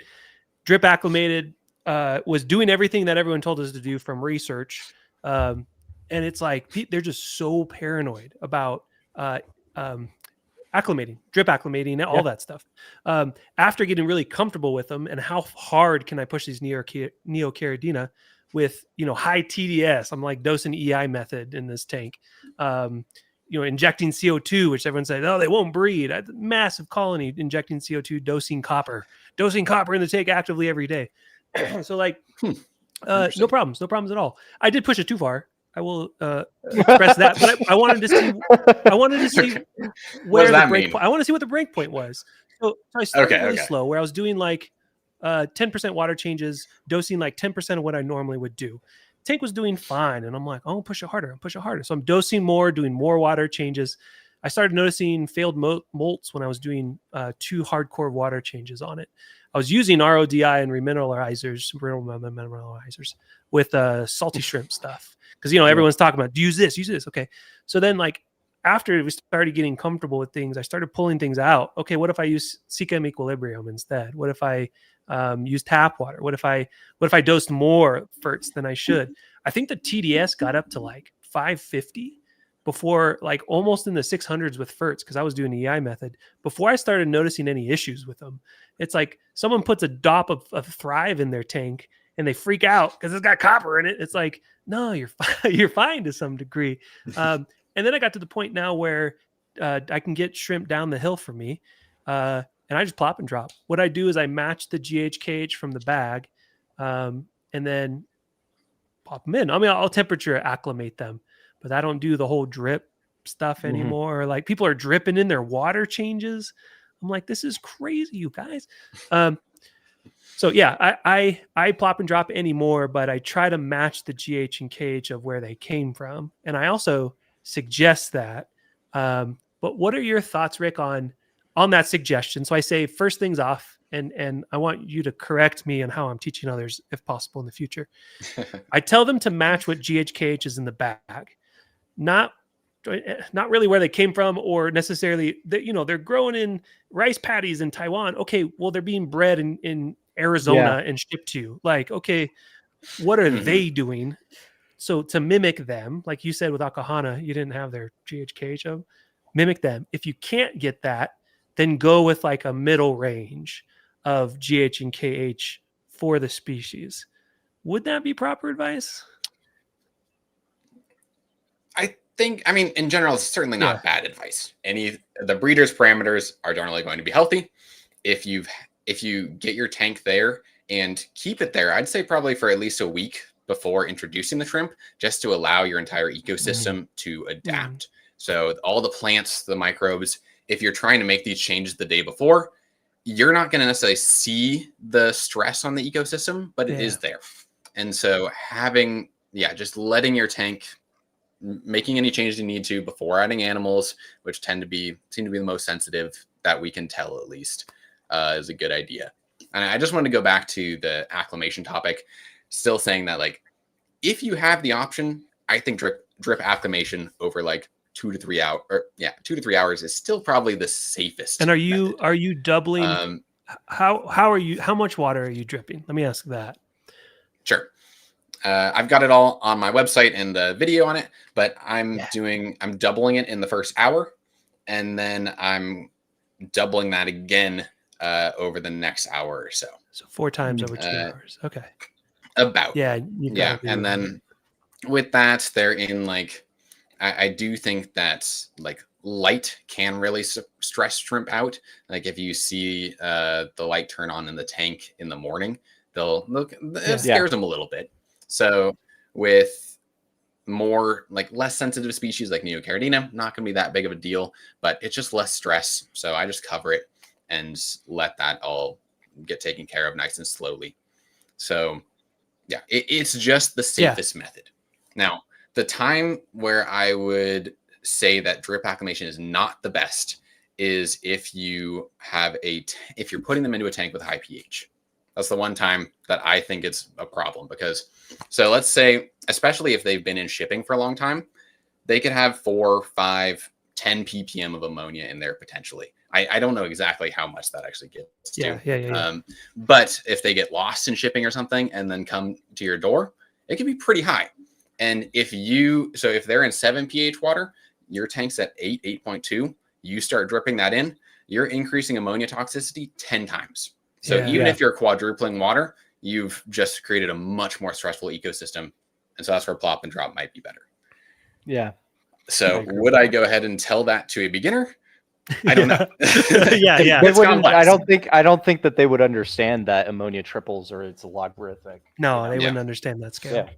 Drip acclimated, was doing everything that everyone told us to do from research. And it's like they're just so paranoid about acclimating, drip acclimating, all that stuff. After getting really comfortable with them and how hard can I push these Neocaridina with, high TDS, I'm like dosing EI method in this tank, injecting CO2, which everyone says, oh, they won't breed. Massive colony injecting CO2, dosing copper in the tank actively every day. So like, no problems at all. I did push it too far. I will express that, but I wanted to see where the break point. I want to see what the break point was. So I started really slow, where I was doing like 10% water changes, dosing like 10% of what I normally would do. Tank was doing fine, and I'm like, oh, push it harder. So I'm dosing more, doing more water changes. I started noticing failed molts when I was doing 2 hardcore water changes on it. I was using RODI and remineralizers with salty shrimp stuff. Because, everyone's talking about, use this. Okay. So then like after we started getting comfortable with things, I started pulling things out. Okay, what if I use CChem equilibrium instead? What if I use tap water? What if I dosed more ferts than I should? I think the TDS got up to like 550 before, like almost in the 600s with ferts, because I was doing the EI method before I started noticing any issues with them. It's like someone puts a dop of Thrive in their tank and they freak out because it's got copper in it. It's like, no, you're fine. You're fine to some degree. And then I got to the point now where I can get shrimp down the hill for me. And I just plop and drop. What I do is I match the GHKH from the bag, and then pop them in. I mean, I'll temperature acclimate them, but I don't do the whole drip stuff anymore. Like people are dripping in their water changes. I'm like, this is crazy, you guys. So yeah, I plop and drop anymore, but I try to match the GH and KH of where they came from. And I also suggest that. But what are your thoughts, Rick, on that suggestion? So I say first things off, and I want you to correct me on how I'm teaching others, if possible, in the future. I tell them to match what GHKH is in the bag, not really where they came from, or necessarily that, you know, they're growing in rice paddies in Taiwan. Okay, well, they're being bred in Arizona and shipped to you. Like, okay, what are they doing? So to mimic them, like you said with Akahana, you didn't have their GHKH of, mimic them. If you can't get that, then go with like a middle range of GH and KH for the species. Would that be proper advice? I mean, in general, it's certainly not bad advice. The breeder's parameters are generally going to be healthy. If you get your tank there and keep it there, I'd say probably for at least a week before introducing the shrimp, just to allow your entire ecosystem to adapt. So all the plants, the microbes, if you're trying to make these changes the day before, you're not going to necessarily see the stress on the ecosystem, but it is there. And so just letting your tank, making any changes you need to before adding animals, which seem to be the most sensitive that we can tell, at least, is a good idea. And I just wanted to go back to the acclimation topic, still saying that, like, if you have the option, I think drip acclimation over like 2 to 3 hours, 2 to 3 hours is still probably the safest. And are you doubling? How much water are you dripping? Let me ask that. Sure. I've got it all on my website and the video on it, but I'm doubling it in the first hour, and then I'm doubling that again over the next hour or so. So 4 times over 2 hours. Okay. About. Yeah. And then with that, they're in like, I do think that like light can really stress shrimp out. Like if you see the light turn on in the tank in the morning, it scares them a little bit. So with more like less sensitive species like Neocaridina, not going to be that big of a deal, but it's just less stress. So I just cover it and let that all get taken care of nice and slowly. So yeah, it's just the safest method. Now, the time where I would say that drip acclimation is not the best is if you have if you're putting them into a tank with high pH. That's the one time that I think it's a problem, because so let's say, especially if they've been in shipping for a long time, they could have 4, 5, 10 ppm of ammonia in there potentially. I don't know exactly how much that actually gets to. But if they get lost in shipping or something and then come to your door, it can be pretty high. And if they're in 7 pH water, your tank's at 8.2, you start dripping that in, you're increasing ammonia toxicity 10 times. So even if you're quadrupling water, you've just created a much more stressful ecosystem. And so that's where plop and drop might be better. Yeah. So would I go ahead and tell that to a beginner? I don't know. I don't think that they would understand that ammonia triples or it's logarithmic. No, they wouldn't understand that scale. Yeah.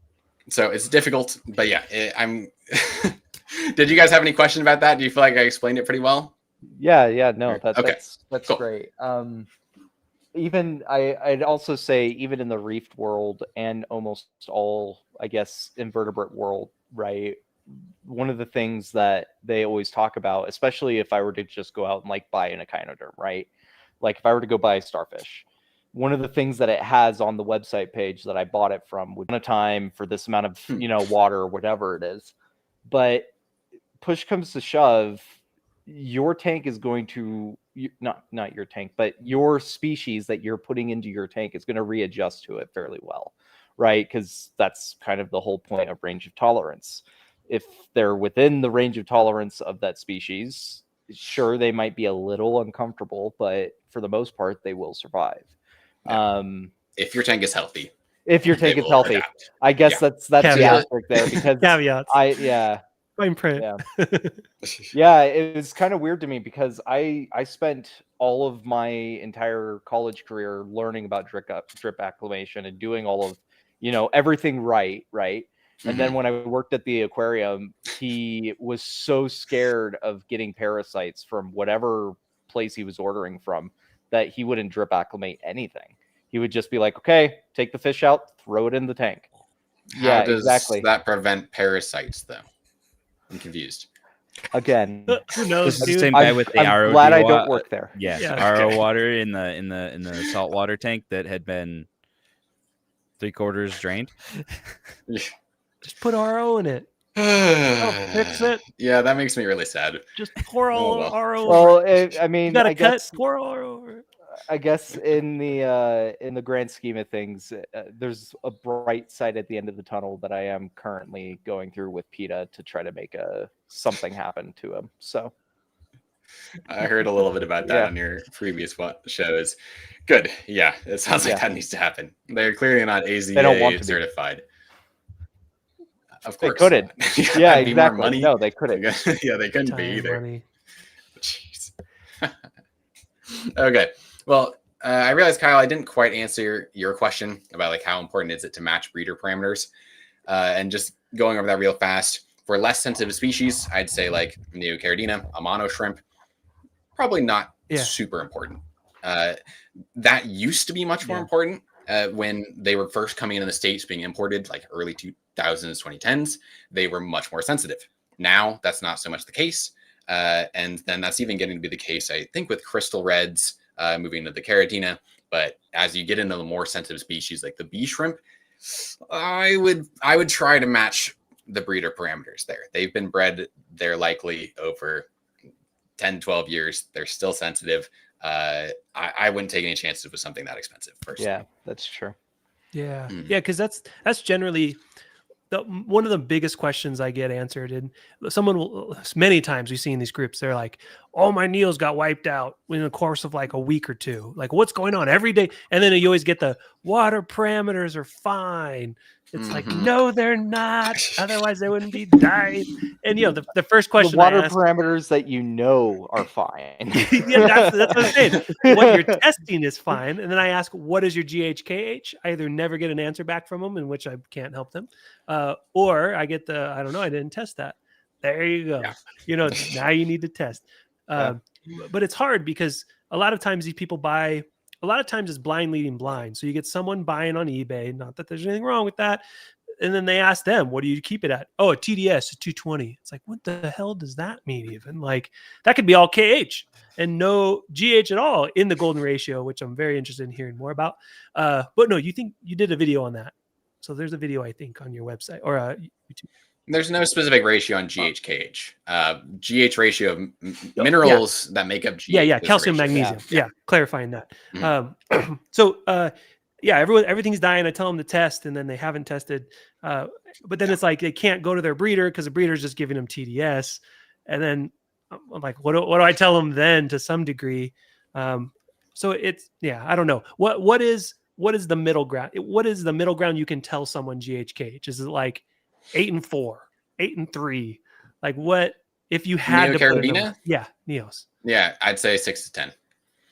So it's difficult, but I'm. Did you guys have any questions about that? Do you feel like I explained it pretty well? Yeah. No, that's cool. great. I'd also say even in the reefed world and almost all, I guess, invertebrate world, right? One of the things that they always talk about, especially if I were to just go out and like buy an echinoderm, right? Like if I were to go buy a starfish, one of the things that it has on the website page that I bought it from would time for this amount of, water or whatever it is. But push comes to shove, your tank is going to not your tank, but your species that you're putting into your tank is going to readjust to it fairly well, right? Because that's kind of the whole point of range of tolerance. If they're within the range of tolerance of that species, sure, they might be a little uncomfortable, but for the most part, they will survive. Yeah. If your tank is healthy. If your tank is healthy, adapt. I guess that's the Caveat. aspect there, because Caveats. Fine print. Yeah, it was kind of weird to me because I spent all of my entire college career learning about drip acclimation and doing all of, everything right. And then when I worked at the aquarium, he was so scared of getting parasites from whatever place he was ordering from that he wouldn't drip acclimate anything. He would just be like, okay, take the fish out, throw it in the tank. How does that prevent parasites, though? I'm confused. Again, who knows, the dude? same guy with the I'm RO. glad I don't work there. RO water in the salt water tank that had been 3/4 drained. Just put RO in it. That'll fix it. Yeah, that makes me really sad. Just pour RO. Well, I mean, you gotta I guess pour RO over it. I guess in the grand scheme of things, there's a bright side at the end of the tunnel that I am currently going through with PETA to try to make something happen to him. So I heard a little bit about that on your previous shows. Good. Yeah, it sounds like that needs to happen. They're clearly not AZA certified. Of course. They couldn't. Yeah, exactly. Money. No, they couldn't. Yeah, they couldn't be either. Money. Jeez. Okay. Well, I realized, Kyle, I didn't quite answer your question about like how important is it to match breeder parameters, and just going over that real fast. For less sensitive species, I'd say like Neocaridina, a mono shrimp, probably not super important. That used to be much more important when they were first coming into the States being imported, like early 2000s, 2010s. They were much more sensitive. Now that's not so much the case. And then that's even getting to be the case, I think, with crystal reds moving into the Caridina. But as you get into the more sensitive species like the bee shrimp, I would try to match the breeder parameters there. They've been bred there likely over 10, 12 years. They're still sensitive. I wouldn't take any chances with something that expensive personally. Yeah, that's true. Yeah. Yeah, because that's generally one of the biggest questions I get answered. And someone will, many times we see in these groups, they're like, oh, my Neos got wiped out in the course of like a week or two. Like, what's going on every day? And then you always get the water parameters are fine. It's like, no, they're not. Otherwise, they wouldn't be dying. And, the first question the water parameters that are fine. Yeah, that's what I'm saying. What you're testing is fine. And then I ask, what is your GHKH? I either never get an answer back from them, in which I can't help them. Or I get I don't know, I didn't test that. There you go. Yeah. Now you need to test. But it's hard because a lot of times these people buy, a lot of times it's blind leading blind. So you get someone buying on eBay, not that there's anything wrong with that. And then they ask them, what do you keep it at? Oh, a TDS, a 220. It's like, what the hell does that mean even? Like, that could be all KH and no GH at all in the golden ratio, which I'm very interested in hearing more about. But no, you think you did a video on that. So there's a video, I think, on your website or YouTube. There's no specific ratio on GH-KH. GH ratio of minerals that make up GH. Yeah, calcium, magnesium. Yeah, clarifying that. Everything's dying. I tell them to test, and then they haven't tested. But then it's like they can't go to their breeder because the breeder's just giving them TDS. And then I'm like, what do I tell them then to some degree? So it's, I don't know. What is the middle ground? What is the middle ground you can tell someone GH-KH? Is it like 8 and 4, 8 and 3? Like what if you had to put Neos? Yeah, I'd say 6 to 10.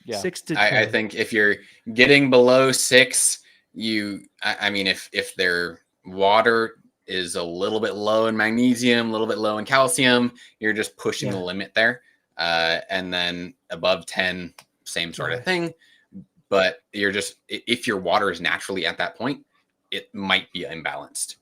Yeah, 6 to 10. I think if you're getting below 6, if their water is a little bit low in magnesium, a little bit low in calcium, you're just pushing the limit there. And then above 10, same sort of thing. But you're just, if your water is naturally at that point, it might be imbalanced.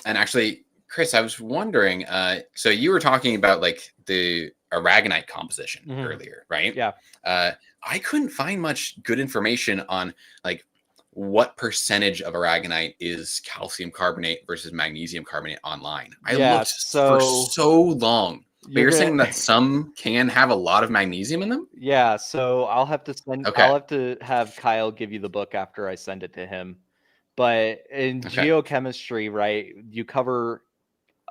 And actually, Chris, I was wondering, so you were talking about like the aragonite composition earlier, right? Yeah. I couldn't find much good information on like what percentage of aragonite is calcium carbonate versus magnesium carbonate online. I looked for so long. But you're saying that some can have a lot of magnesium in them? Yeah, so I'll have to have Kyle give you the book after I send it to him. But in geochemistry, right, you cover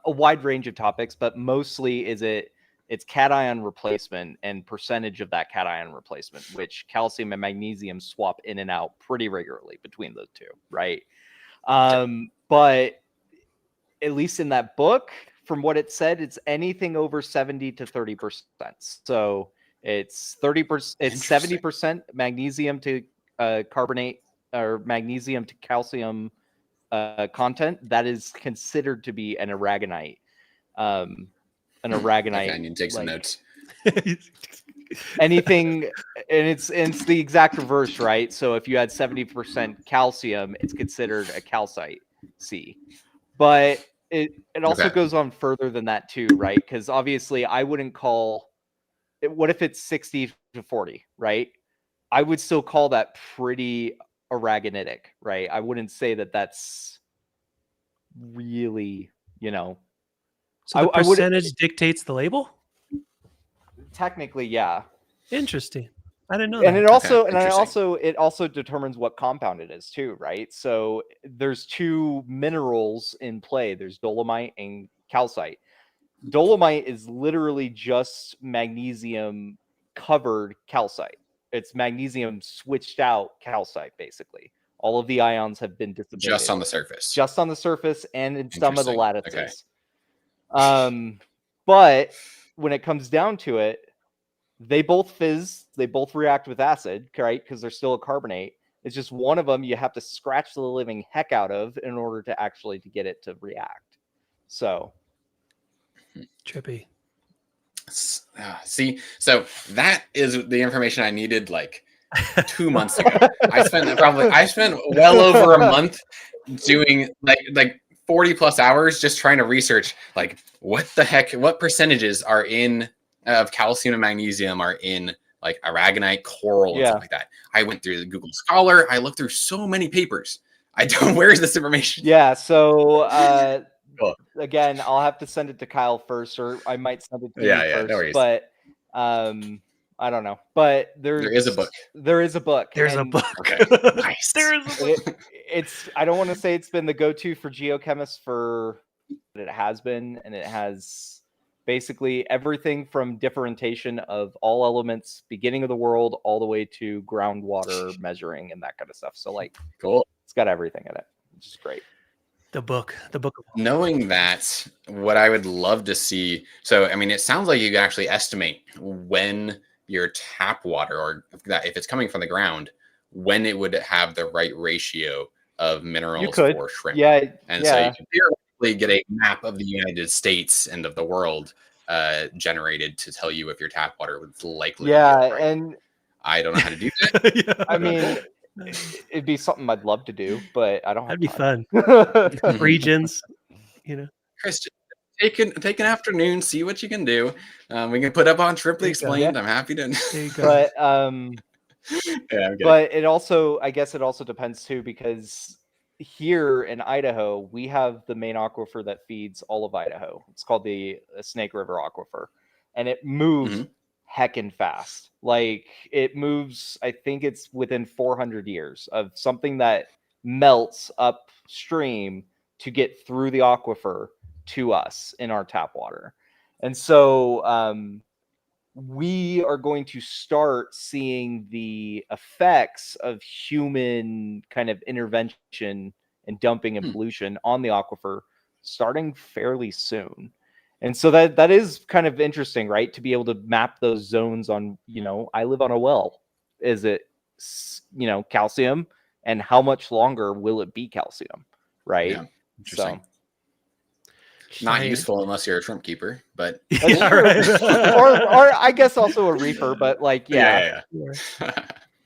a wide range of topics, but mostly it's cation replacement and percentage of that cation replacement, which calcium and magnesium swap in and out pretty regularly between those two, right? But at least in that book, from what it said, it's anything over 70 to 30%. So it's 30%, it's 70% magnesium to carbonate or magnesium to calcium content. That is considered to be an aragonite. Okay, I need to take some notes. Anything, and it's the exact reverse, right? So if you had 70% calcium, it's considered a calcite C. But it also goes on further than that too, right? Because obviously I wouldn't call it, what if it's 60 to 40, right? I would still call that pretty aragonitic, right? I wouldn't say that that's really, So the percentage dictates the label? Technically, yeah. Interesting. I didn't know and that. It also determines what compound it is too, right? So there's two minerals in play. There's dolomite and calcite. Dolomite is literally just magnesium covered calcite. It's magnesium switched out calcite, basically. All of the ions have been dissipated. Just on the surface. Just on the surface and in some of the lattices. But when it comes down to it, they both fizz, they both react with acid, right? Because they're still a carbonate. It's just one of them you have to scratch the living heck out of in order to actually to get it to react. So trippy. See, so that is the information I needed like 2 months ago. I spent well over a month doing like 40 plus hours just trying to research like what the heck, what percentages are in of calcium and magnesium are in like aragonite, coral, and stuff like that. I went through the Google Scholar. I looked through so many papers. Where is this information? Yeah, so again, I'll have to send it to Kyle first, or I might send it to you first. No worries. But I don't know. But there is a book. There is a book. There's a book. Okay. Nice. There is a book. It's I don't want to say it's been the go-to for geochemists but it has been, and it has basically everything from differentiation of all elements, beginning of the world, all the way to groundwater measuring and that kind of stuff. So like, cool. It's got everything in it, which is great. The book. Knowing that, what I would love to see. So, I mean, it sounds like you can actually estimate when your tap water, or if it's coming from the ground, when it would have the right ratio of minerals for shrimp. Yeah. So you can theoretically get a map of the United States and of the world generated to tell you if your tap water was likely. And I don't know how to do that. I mean, it'd be something I'd love to do, but I don't have That'd be fun. Regions, Christian, take an afternoon, see what you can do. We can put up on ShrimplyExplained. I'm happy to. There you go. But but it also, I guess it also depends too, because here in Idaho, we have the main aquifer that feeds all of Idaho. It's called the Snake River Aquifer, and it moves heckin' fast. Like it moves, I think it's within 400 years of something that melts upstream to get through the aquifer to us in our tap water. And so we are going to start seeing the effects of human kind of intervention and dumping and pollution on the aquifer starting fairly soon. And so that is kind of interesting, right? To be able to map those zones on, I live on a well. Is it, calcium, and how much longer will it be calcium? Right. Yeah, interesting. Not useful unless you're a shrimp keeper, but right. or I guess also a reefer, but like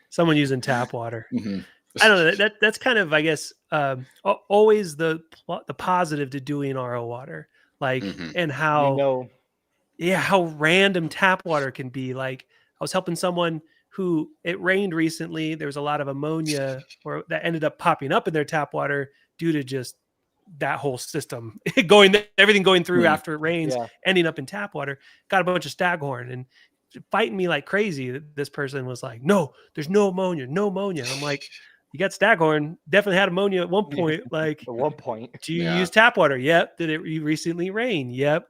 someone using tap water. I don't know. That's kind of, I guess, always the positive to doing RO water, like, and how how random tap water can be. Like, I was helping someone who it rained recently. There was a lot of ammonia that ended up popping up in their tap water due to just that whole system everything going through after it rains, ending up in tap water. Got a bunch of staghorn and fighting me like crazy. This person was like, no, there's no ammonia. And I'm like, you got staghorn, definitely had ammonia at one point. Like, At one point. do you use tap water? Yep. Did it recently rain? Yep.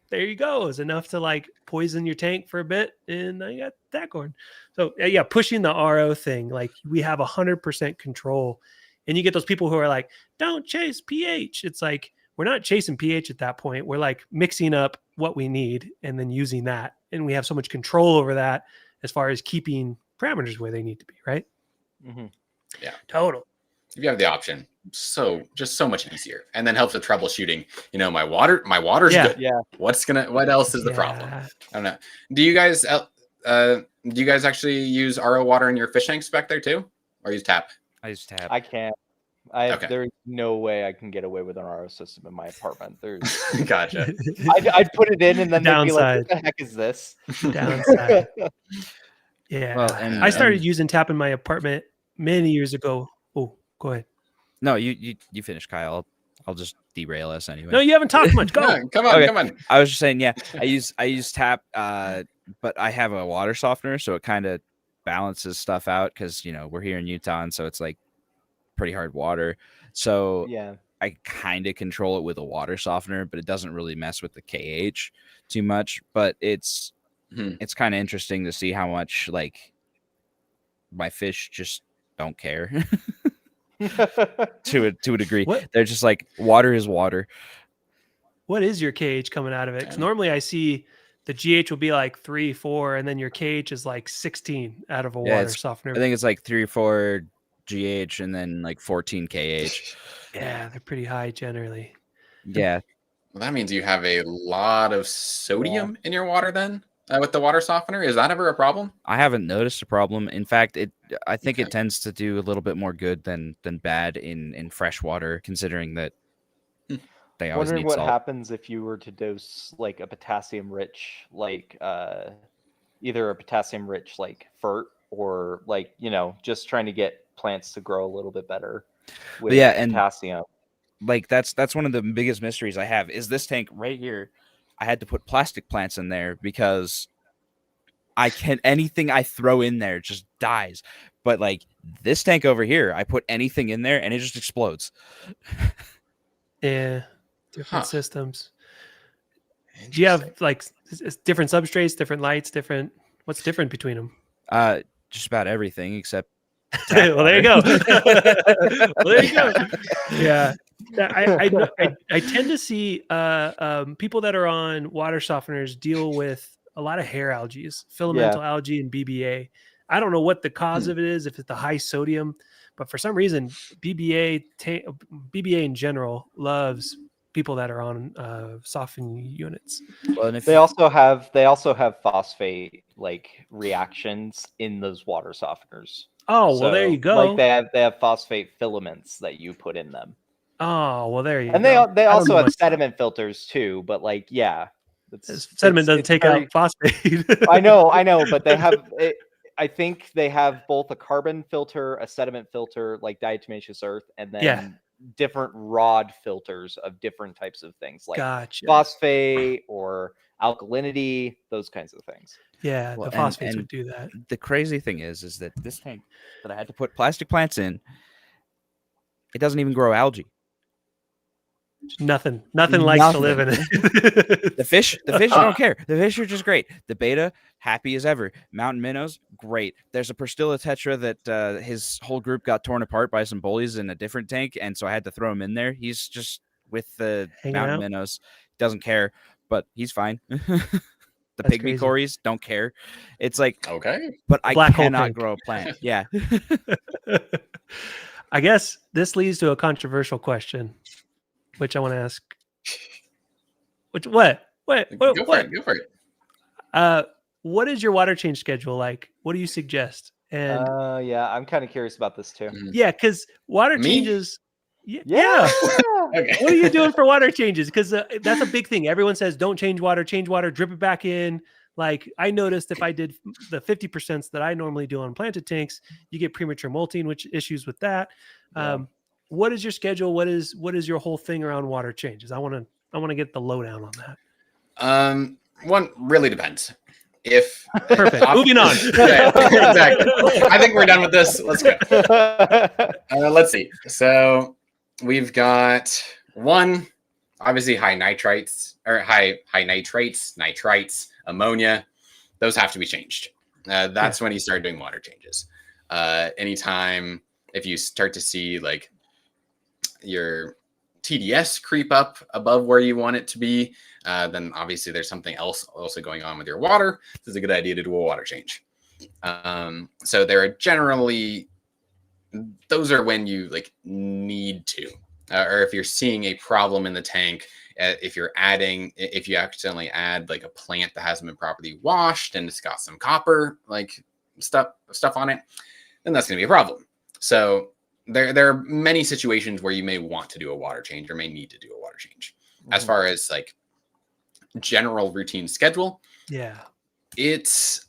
There you go. It's enough to like poison your tank for a bit, and now you got staghorn. So yeah, pushing the RO thing, like we have 100% control. And you get those people who are like, don't chase pH. It's like, we're not chasing pH at that point. We're like mixing up what we need and then using that. And we have so much control over that as far as keeping parameters where they need to be, right? Mm-hmm. Yeah. Total. If you have the option, just so much easier. And then helps with troubleshooting. You know, my water's good. Yeah. What else is the problem? I don't know. Do you guys actually use RO water in your fish tanks back there too? Or use tap? I use tap. I can't. There's no way I can get away with an RO system in my apartment. There's Gotcha. I'd put it in and then they'd be like, what the heck is this? Downside. Yeah. Well, and I started using tap in my apartment many years ago. Oh, go ahead. No, you finish, Kyle. I'll just derail us anyway. No, you haven't talked much. Go. Come on. I was just saying, yeah, I use tap, but I have a water softener, so it kind of balances stuff out because we're here in Utah, and so it's like pretty hard water. So yeah, I kind of control it with a water softener, but it doesn't really mess with the KH too much. But it's kind of interesting to see how much like my fish just don't care to a degree. What? They're just like, water is water. What is your KH coming out of it? 'Cause normally I see the GH will be like 3, 4, and then your KH is like 16 out of a water softener. I think it's like 3 or 4 GH and then like 14 KH. Yeah, they're pretty high generally. Yeah. Well, that means you have a lot of sodium in your water then with the water softener. Is that ever a problem? I haven't noticed a problem. In fact, I think it tends to do a little bit more good than bad in fresh water, considering that they always wondering need what salt. happens if you were to dose like a potassium rich like either a potassium rich like fert or like just trying to get plants to grow a little bit better with potassium. Like that's one of the biggest mysteries I have is this tank right here. I had to put plastic plants in there because anything I throw in there just dies. But like this tank over here, I put anything in there and it just explodes. Yeah. Different systems. Do you have like different substrates, different lights, what's different between them? Just about everything except well, there you go. Yeah. I tend to see people that are on water softeners deal with a lot of hair algae, filamental algae and BBA. I don't know what the cause of it is, if it's the high sodium, but for some reason, BBA in general loves people that are on softening units. Well, and they also have phosphate like reactions in those water softeners. Oh, well, there you go. Like they have phosphate filaments that you put in them. Oh, well, there you go. And they also have sediment filters too, but like, yeah. Sediment doesn't take out phosphate. I know, but they have I think they have both a carbon filter, a sediment filter, like diatomaceous earth, and then different rod filters of different types of things like phosphate or alkalinity, those kinds of things. Yeah, the phosphates would do that. The crazy thing is that this tank that I had to put plastic plants in, it doesn't even grow algae. Nothing likes to live in it. The fish don't care. The fish are just great. The beta, happy as ever. Mountain minnows, great. There's a Perstilla tetra that his whole group got torn apart by some bullies in a different tank, and so I had to throw him in there. He's just with the mountain minnows. Doesn't care, but he's fine. The pygmy cories don't care. It's like, okay, but I cannot grow a plant. Yeah. I guess this leads to a controversial question, which I want to ask. What? Go for it. What is your water change schedule like? What do you suggest? And I'm kind of curious about this too. Yeah, because water changes. Yeah. Okay. What are you doing for water changes? Because that's a big thing. Everyone says don't change water, drip it back in. Like I noticed if I did the 50% that I normally do on planted tanks, you get premature molting, which issues with that. what is your schedule? What is your whole thing around water changes? I want to get the lowdown on that. One really depends. If Perfect. Moving on. Yeah, exactly. I think we're done with this. Let's go. Let's see. So we've got one, obviously high nitrites, ammonia. Those have to be changed. That's when you start doing water changes. Anytime if you start to see like your TDS creep up above where you want it to be, then obviously there's something else also going on with your water. This is a good idea to do a water change. So there are generally, those are when you like need to, or if you're seeing a problem in the tank, if you accidentally add like a plant that hasn't been properly washed and it's got some copper like stuff on it, then that's going to be a problem. So there are many situations where you may want to do a water change or may need to do a water change. As far as like general routine schedule, it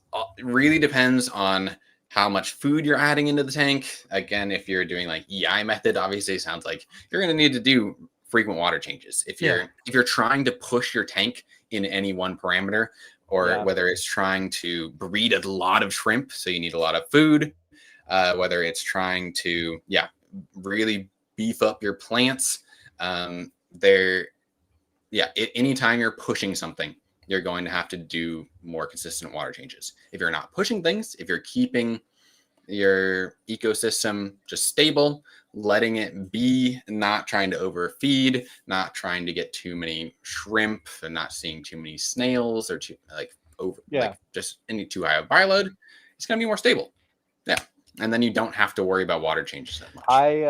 really depends on how much food you're adding into the tank. Again, if you're doing like EI method, obviously it sounds like you're going to need to do frequent water changes. If you're trying to push your tank in any one parameter, or whether it's trying to breed a lot of shrimp, so you need a lot of food, whether it's trying to really beef up your plants, anytime you're pushing something, you're going to have to do more consistent water changes. If you're not pushing things, if you're keeping your ecosystem just stable, letting it be, not trying to overfeed, not trying to get too many shrimp and not seeing too many snails or just any too high of bioload, it's going to be more stable. Yeah. And then you don't have to worry about water changes that much. I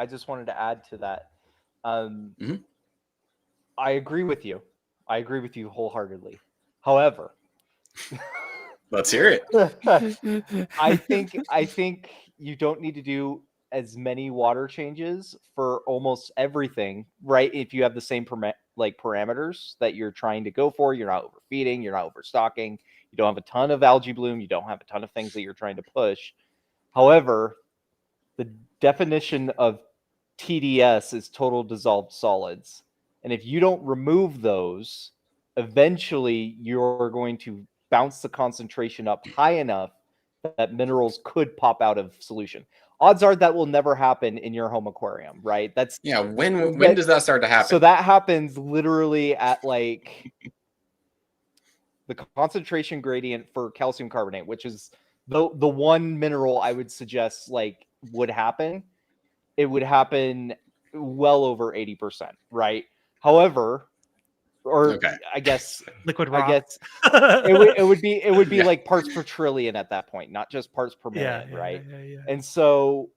just wanted to add to that. I agree with you. I agree with you wholeheartedly. However, let's hear it. I think you don't need to do as many water changes for almost everything, right? If you have the same parameters that you're trying to go for, you're not overfeeding, you're not overstocking, you don't have a ton of algae bloom, you don't have a ton of things that you're trying to push. However, the definition of TDS is total dissolved solids. And if you don't remove those, eventually you're going to bounce the concentration up high enough that minerals could pop out of solution. Odds are that will never happen in your home aquarium, right? When does that start to happen? So that happens literally at like the concentration gradient for calcium carbonate, which is the one mineral I would suggest like would happen. It would happen well over 80%, right? However, I guess liquid rock. I guess it would be like parts per trillion at that point, not just parts per million, right? And so,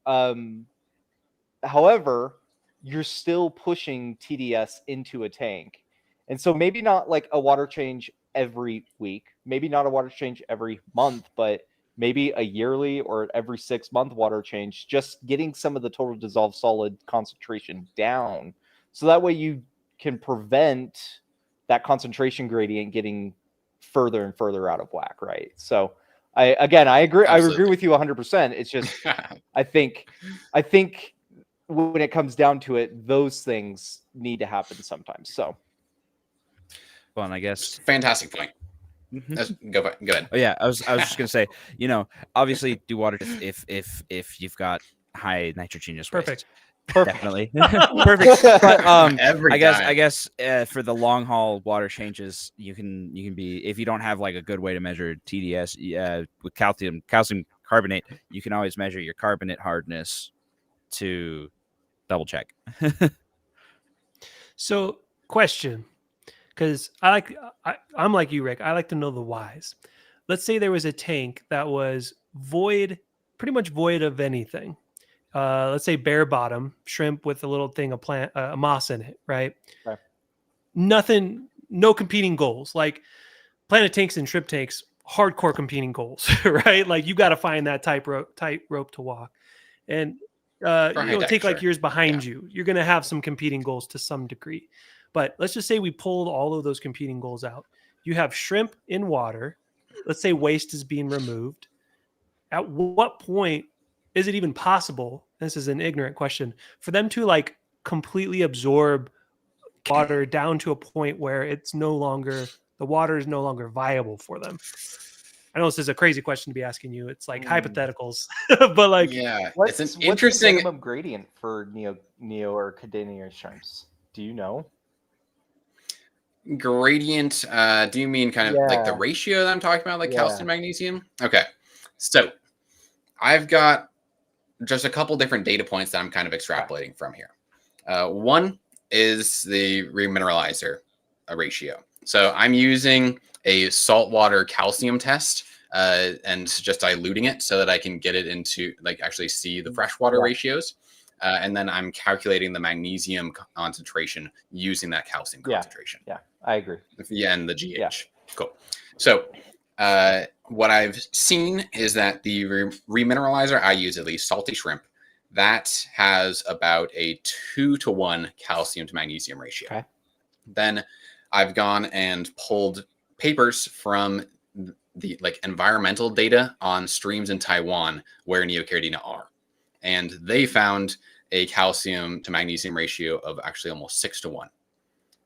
however, you're still pushing TDS into a tank, and so maybe not like a water change every week, maybe not a water change every month, but maybe a yearly or every 6 month water change, just getting some of the total dissolved solid concentration down, so that way you can prevent that concentration gradient getting further and further out of whack, right? So I agree. Absolutely. I agree with you 100%. It's just, I think when it comes down to it, those things need to happen sometimes. So, well, and I guess fantastic point. Go ahead. Oh yeah, I was just gonna say, obviously do water if you've got high nitrogenous waste. Perfect. Definitely. Perfect. But I guess for the long haul water changes, you can be, if you don't have like a good way to measure TDS with calcium carbonate, you can always measure your carbonate hardness to double check. So, question, because I'm like you, Rick. I like to know the whys. Let's say there was a tank that was pretty much void of anything. Let's say bare bottom shrimp with a little thing of plant, moss in it, right? Nothing, no competing goals. Like planet tanks and shrimp tanks, hardcore competing goals, right? Like you got to find that tight rope to walk, and take like years behind you. You're going to have some competing goals to some degree, but let's just say we pulled all of those competing goals out. You have shrimp in water. Let's say waste is being removed. At what point is it even possible? This is an ignorant question for them to like completely absorb water down to a point where the water is no longer viable for them. I know this is a crazy question to be asking you. It's like hypotheticals, but like, Yeah, What's it's an the interesting minimum gradient for neo or cadenia shrimps? Do you know? gradient. Do you mean kind of like the Yeah. ratio that I'm talking about, like Yeah. calcium, magnesium? Okay, so I've got just a couple different data points that I'm kind of extrapolating from here. One is the remineralizer ratio. So I'm using a saltwater calcium test and just diluting it so that I can get it into like actually see the freshwater ratios. And then I'm calculating the magnesium concentration using that calcium concentration. Yeah, I agree. Yeah, and the GH. Yeah. Cool. So what I've seen is that the remineralizer I use, at least salty shrimp, that has about a 2-to-1 calcium to magnesium ratio. Okay. Then I've gone and pulled papers from the like environmental data on streams in Taiwan where Neocaridina are. And they found a calcium to magnesium ratio of actually almost 6-to-1.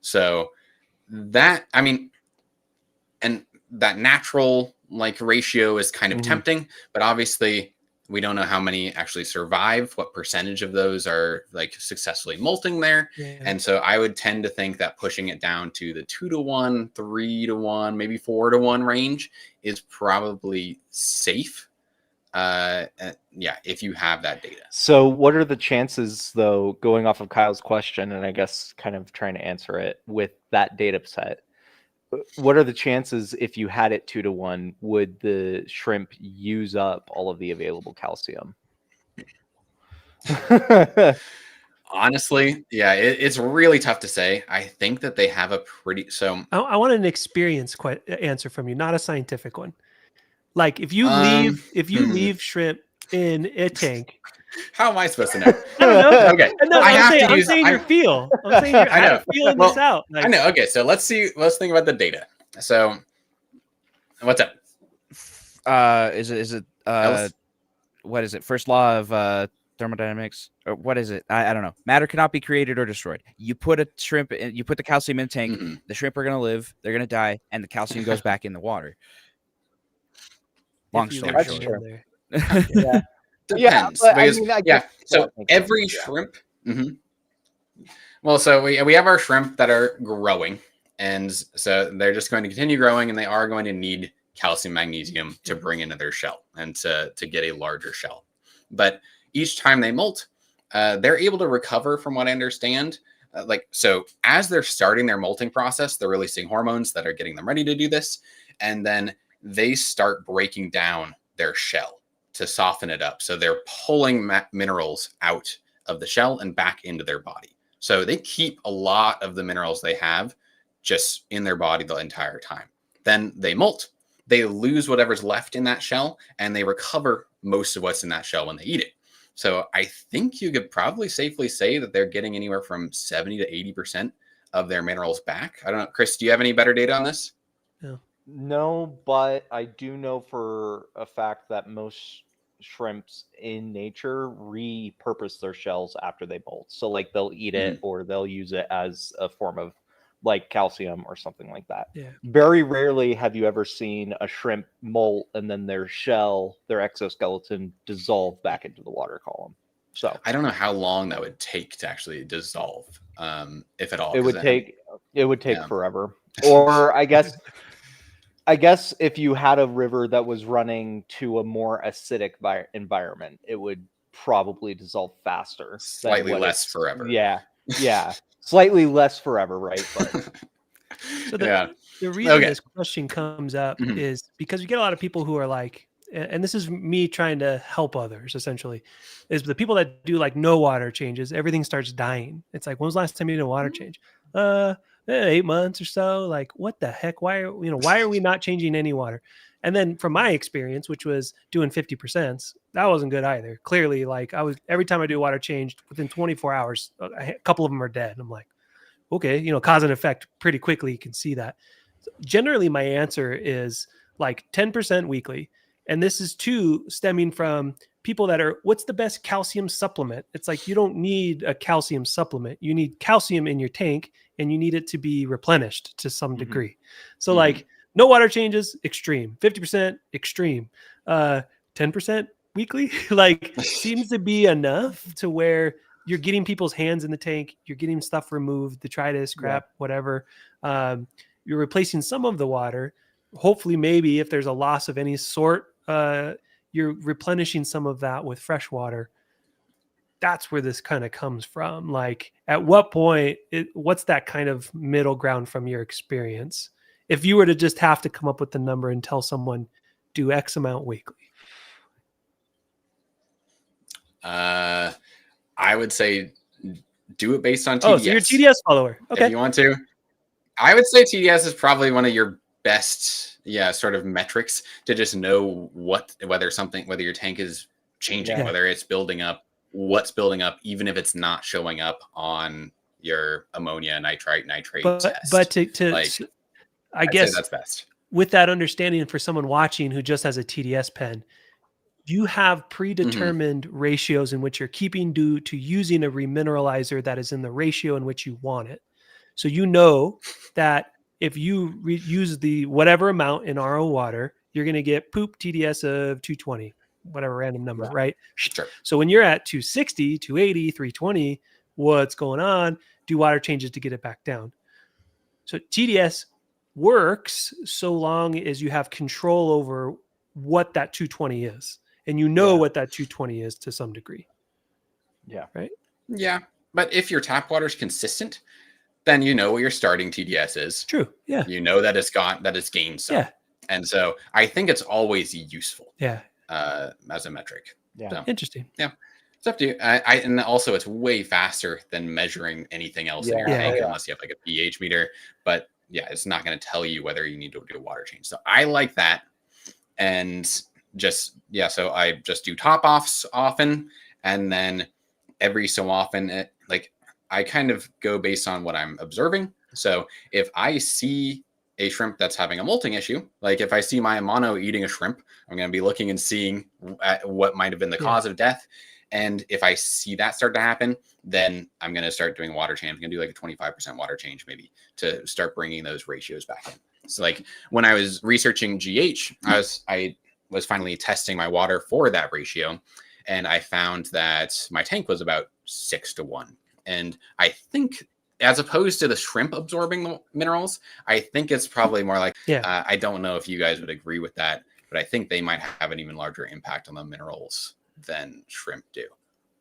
So that, I mean, and that natural like ratio is kind of tempting, but obviously we don't know how many actually survive, what percentage of those are like successfully molting there. yeah. And so I would tend to think that pushing it down to the 2-to-1, 3-to-1, maybe 4-to-1 range is probably safe. Yeah, if you have that data. So what are the chances, though, going off of Kyle's question, and I guess kind of trying to answer it with that data set, what are the chances if you had it 2-to-1, would the shrimp use up all of the available calcium? Honestly, yeah, it's really tough to say. I think that they have a pretty, so I want an experience answer from you, not a scientific one. Like if you leave shrimp in a tank, how am I supposed to know? I don't know. Okay, No, I'm saying your feel. I'm saying you're I know. feeling Well, this out. Like, I know. Okay, so let's think about the data. So, what's up? Is it Ellis? what is it? First law of thermodynamics, or what is it? I don't know. Matter cannot be created or destroyed. You put a shrimp, you put the calcium in a tank. The shrimp are gonna live. They're gonna die, and the calcium goes back in the water. Long story That's short. true. Yeah. Depends. But Because, I mean, I guess so every shrimp. Well, so we have our shrimp that are growing, and so they're just going to continue growing, and they are going to need calcium, magnesium to bring into their shell and to get a larger shell. But each time they molt, they're able to recover, from what I understand. So as they're starting their molting process, they're releasing hormones that are getting them ready to do this, and then they start breaking down their shell to soften it up. So they're pulling minerals out of the shell and back into their body. So they keep a lot of the minerals they have just in their body the entire time. Then they molt. They lose whatever's left in that shell, and they recover most of what's in that shell when they eat it. So I think you could probably safely say that they're getting anywhere from 70 to 80% of their minerals back. I don't know. Chris, do you have any better data on this? No, but I do know for a fact that most shrimps in nature repurpose their shells after they molt. So like they'll eat it or they'll use it as a form of like calcium or something like that. Yeah. Very rarely have you ever seen a shrimp molt and then their shell, their exoskeleton dissolve back into the water column. So I don't know how long that would take to actually dissolve, if at all. it would take forever. Or I guess if you had a river that was running to a more acidic environment, it would probably dissolve faster. Slightly less forever. Yeah. Slightly less forever, right? But so the reason this question comes up is because you get a lot of people who are like, and this is me trying to help others essentially, is the people that do like no water changes, everything starts dying. It's like, when was the last time you did a water change? 8 months or so. Like, what the heck? Why are we not changing any water? And then from my experience, which was doing 50%, that wasn't good either. Clearly, like every time I do a water change, within 24 hours, a couple of them are dead. And I'm like, okay, cause and effect pretty quickly. You can see that. So generally, my answer is like 10% weekly. And this is stemming from people that are, what's the best calcium supplement? It's like, you don't need a calcium supplement. You need calcium in your tank, and you need it to be replenished to some degree. So like no water changes, extreme. 50%, extreme. 10% weekly, like seems to be enough to where you're getting people's hands in the tank. You're getting stuff removed, detritus, crap, whatever. You're replacing some of the water. Hopefully, maybe if there's a loss of any sort, you're replenishing some of that with fresh water. That's where this kind of comes from. Like, at what point, what's that kind of middle ground from your experience? If you were to just have to come up with the number and tell someone, do X amount weekly. I would say do it based on TDS. Oh, so you're a TDS follower. Okay. If you want to. I would say TDS is probably one of your best, sort of metrics to just know whether your tank is changing, whether it's building up, what's building up, even if it's not showing up on your ammonia, nitrite test. But I guess that's best. With that understanding, for someone watching who just has a TDS pen, you have predetermined ratios in which you're keeping due to using a remineralizer that is in the ratio in which you want it. So you know that if you use the whatever amount in RO water, you're going to get poop TDS of 220, whatever random number, right? Sure. So when you're at 260, 280, 320, what's going on? Do water changes to get it back down. So TDS works so long as you have control over what that 220 is. And you know what that 220 is to some degree. Yeah. Right? Yeah. But if your tap water is consistent, then you know what your starting TDS is. True. Yeah. You know that it's gained some. Yeah. And so I think it's always useful. Yeah. As a metric. Yeah. So, interesting. Yeah. It's up to you. And also it's way faster than measuring anything else in your tank unless you have like a pH meter. But yeah, it's not going to tell you whether you need to do a water change. So I like that. And so I just do top offs often, and then every so often I kind of go based on what I'm observing. So if I see a shrimp that's having a molting issue, like if I see my mono eating a shrimp, I'm going to be looking and seeing what might have been the cause of death. And if I see that start to happen, then I'm going to start doing water change. I'm going to do like a 25% water change maybe to start bringing those ratios back in. So like when I was researching GH, I was finally testing my water for that ratio. And I found that my tank was about 6-1. And I think as opposed to the shrimp absorbing the minerals, I think it's probably more like, I don't know if you guys would agree with that, but I think they might have an even larger impact on the minerals than shrimp do.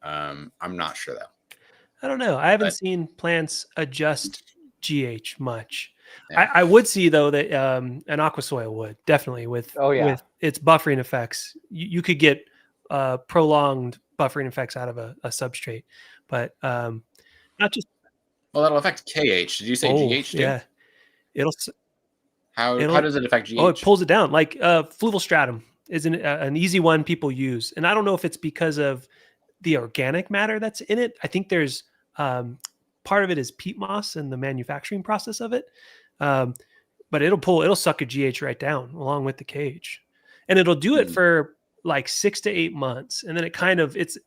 I'm not sure though. I don't know. I haven't seen plants adjust GH much. Yeah. I would see though that an aquasoil would definitely with its buffering effects. You could get prolonged buffering effects out of a substrate, but not just. Well, that'll affect KH. Did you say GH too? Yeah, How does it affect GH? Oh, it pulls it down. Like fluval stratum is an easy one people use, and I don't know if it's because of the organic matter that's in it. I think there's part of it is peat moss and the manufacturing process of it. But it'll suck a GH right down along with the KH, and it'll do it for like 6 to 8 months. And then it kind of, it's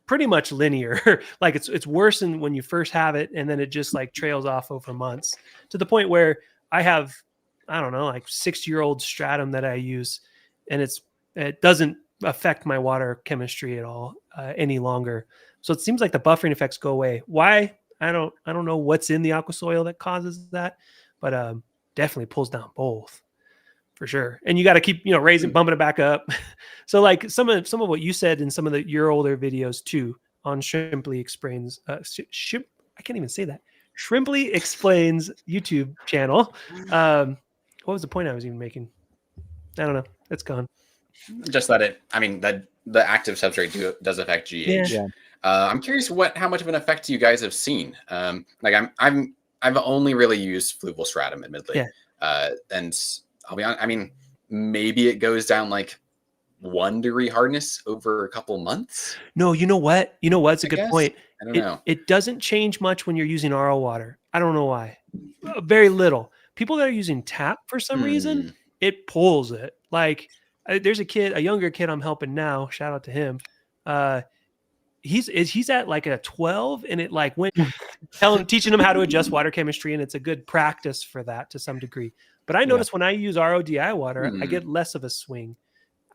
pretty much linear. Like it's worse than when you first have it. And then it just like trails off over months to the point where I have, I don't know, like 6-year-old stratum that I use, and it doesn't affect my water chemistry at all any longer. So it seems like the buffering effects go away. Why? I don't know what's in the aquasoil that causes that, but definitely pulls down both for sure. And you got to keep, raising, bumping it back up. So like some of what you said in some of your older videos too on ShrimplyExplained, I can't even say that. ShrimplyExplained's YouTube channel. What was the point I was even making? I don't know. It's gone. Just that the active substrate does affect GH. Yeah. I'm curious how much of an effect you guys have seen. I've only really used fluval stratum, admittedly. Yeah. And I'll be honest, maybe it goes down like 1 degree hardness over a couple months. No, you know what? It's a good point. I don't know. It doesn't change much when you're using RO water. I don't know why. Very little. People that are using tap for some reason, it pulls it. Like there's a younger kid I'm helping now. Shout out to him. He's at like a 12, and it like went teaching him how to adjust water chemistry, and it's a good practice for that to some degree. But I notice when I use RODI water, I get less of a swing.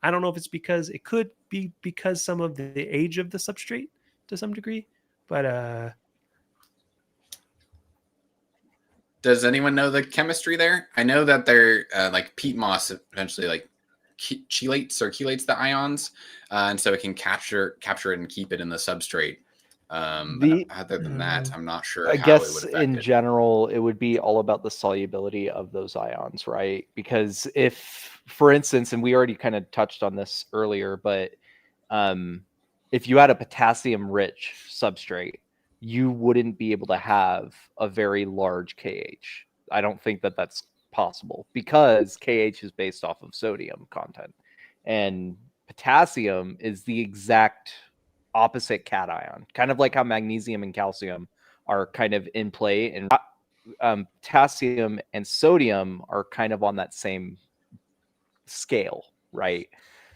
I don't know if it's because it could be because some of the age of the substrate to some degree, but does anyone know the chemistry there? I know that they're like peat moss eventually like chelates the ions, and so it can capture it and keep it in the substrate. But other than that, I'm not sure. I how guess it would affect in general, it would be all about the solubility of those ions, right? Because if, for instance, and we already kind of touched on this earlier, but if you had a potassium-rich substrate, you wouldn't be able to have a very large KH. I don't think that that's possible because KH is based off of sodium content, and potassium is the exact opposite cation, kind of like how magnesium and calcium are kind of in play, and potassium and sodium are kind of on that same scale, right?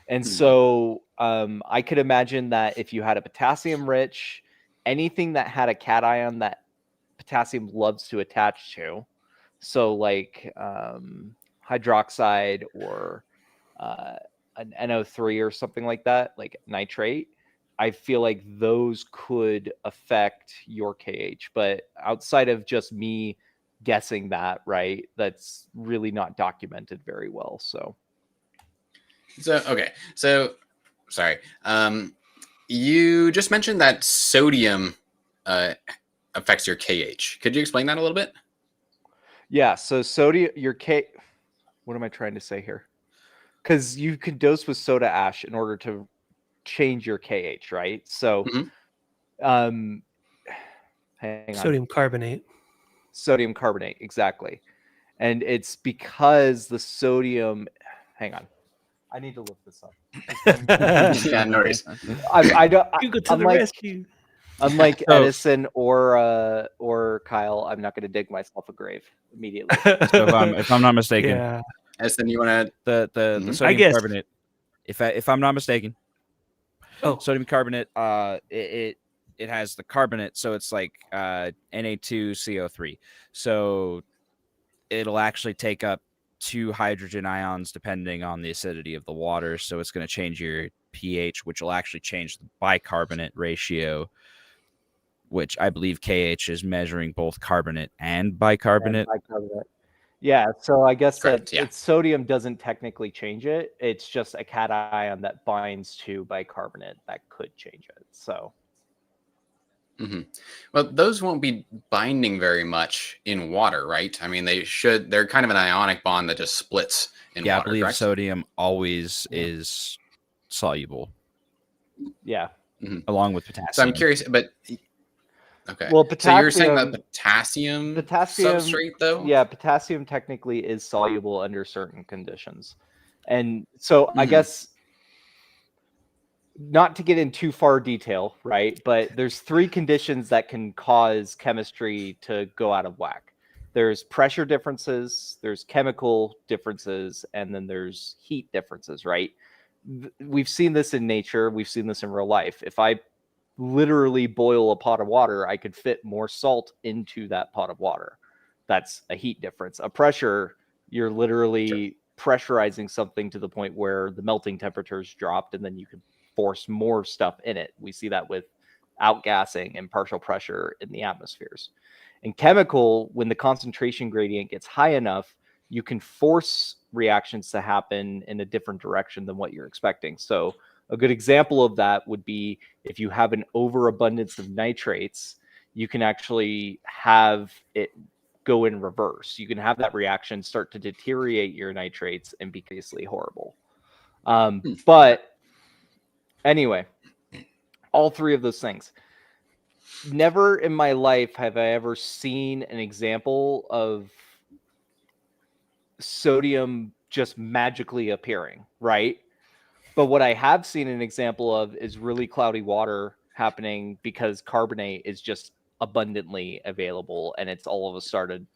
And so I could imagine that if you had a potassium rich, anything that had a cation that potassium loves to attach to, so like hydroxide or an NO3 or something like that, like nitrate, I feel like those could affect your KH. But outside of just me guessing that, right, that's really not documented very well. So okay. So sorry. You just mentioned that sodium affects your KH. Could you explain that a little bit? Yeah. So sodium, your K. What am I trying to say here? Because you can dose with soda ash in order to change your KH, right? So, hang on. sodium carbonate. Sodium carbonate, exactly. And it's because the sodium. Hang on. I need to look this up. Yeah, no worries. I don't. Google to the unlike, rescue. Unlike Edison or Kyle, I'm not going to dig myself a grave immediately. So if I'm not mistaken, Yeah. Edison, you want the Mhm. sodium carbonate. If I'm not mistaken, Oh, sodium carbonate, it has the carbonate, so it's like Na2CO3. So it'll actually take up 2 hydrogen ions depending on the acidity of the water. So it's going to change your pH, which will actually change the bicarbonate ratio, which I believe KH is measuring both carbonate and bicarbonate. Yeah, so I guess Correct, that yeah. it's sodium doesn't technically change it. It's just a cation that binds to bicarbonate that could change it. So, Well, those won't be binding very much in water, right? I mean, they're kind of an ionic bond that just splits in water, I believe correct? sodium always is soluble. Yeah. Along with potassium. So I'm curious, but okay. Well, so you're saying that potassium substrate, though? Yeah, potassium technically is soluble under certain conditions. And so I guess not to get in too far detail, right? But there's 3 conditions that can cause chemistry to go out of whack. There's pressure differences, there's chemical differences, and then there's heat differences, right? We've seen this in nature, we've seen this in real life. If I literally boil a pot of water, I could fit more salt into that pot of water. That's a heat difference. A pressure, you're literally pressurizing something to the point where the melting temperature's dropped, and then you could force more stuff in it. We see that with outgassing and partial pressure in the atmospheres. And chemical, when the concentration gradient gets high enough, you can force reactions to happen in a different direction than what you're expecting. So a good example of that would be if you have an overabundance of nitrates, you can actually have it go in reverse. You can have that reaction start to deteriorate your nitrates and be basically horrible. But anyway, all 3 of those things. Never in my life have I ever seen an example of sodium just magically appearing, right? But what I have seen an example of is really cloudy water happening because carbonate is just abundantly available, and it's all of a sudden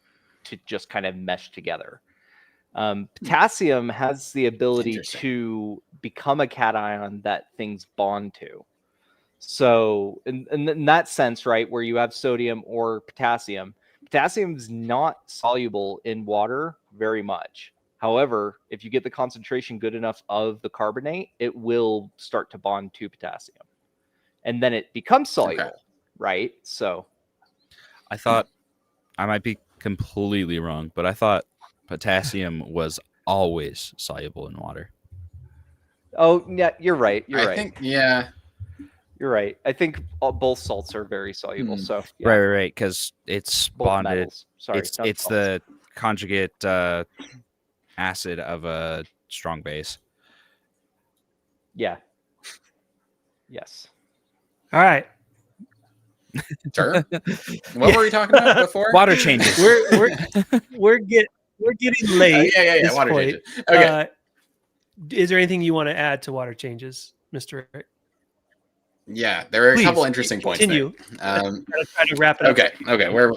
to just kind of mesh together. Potassium has the ability Interesting. to become a cation that things bond to. So in that sense, right, where you have sodium or potassium is not soluble in water very much. However, if you get the concentration good enough of the carbonate, it will start to bond to potassium. And then it becomes soluble, right? So I thought I might be completely wrong, but I thought potassium was always soluble in water. oh yeah, you're right. You're I right. think, yeah. You're right. I think both salts are very soluble. So yeah, Right, because it's both bonded. metals. Sorry, not It's salts. the conjugate acid of a strong base. Yeah. Yes. All right. Sure. What were we talking about before? Water changes. We're getting late. Yeah. at this Water point. changes. Okay. Is there anything you want to add to water changes, Mr. Rick? Yeah, there are a couple Please, interesting points continue. there. Try to wrap it up. Okay. Where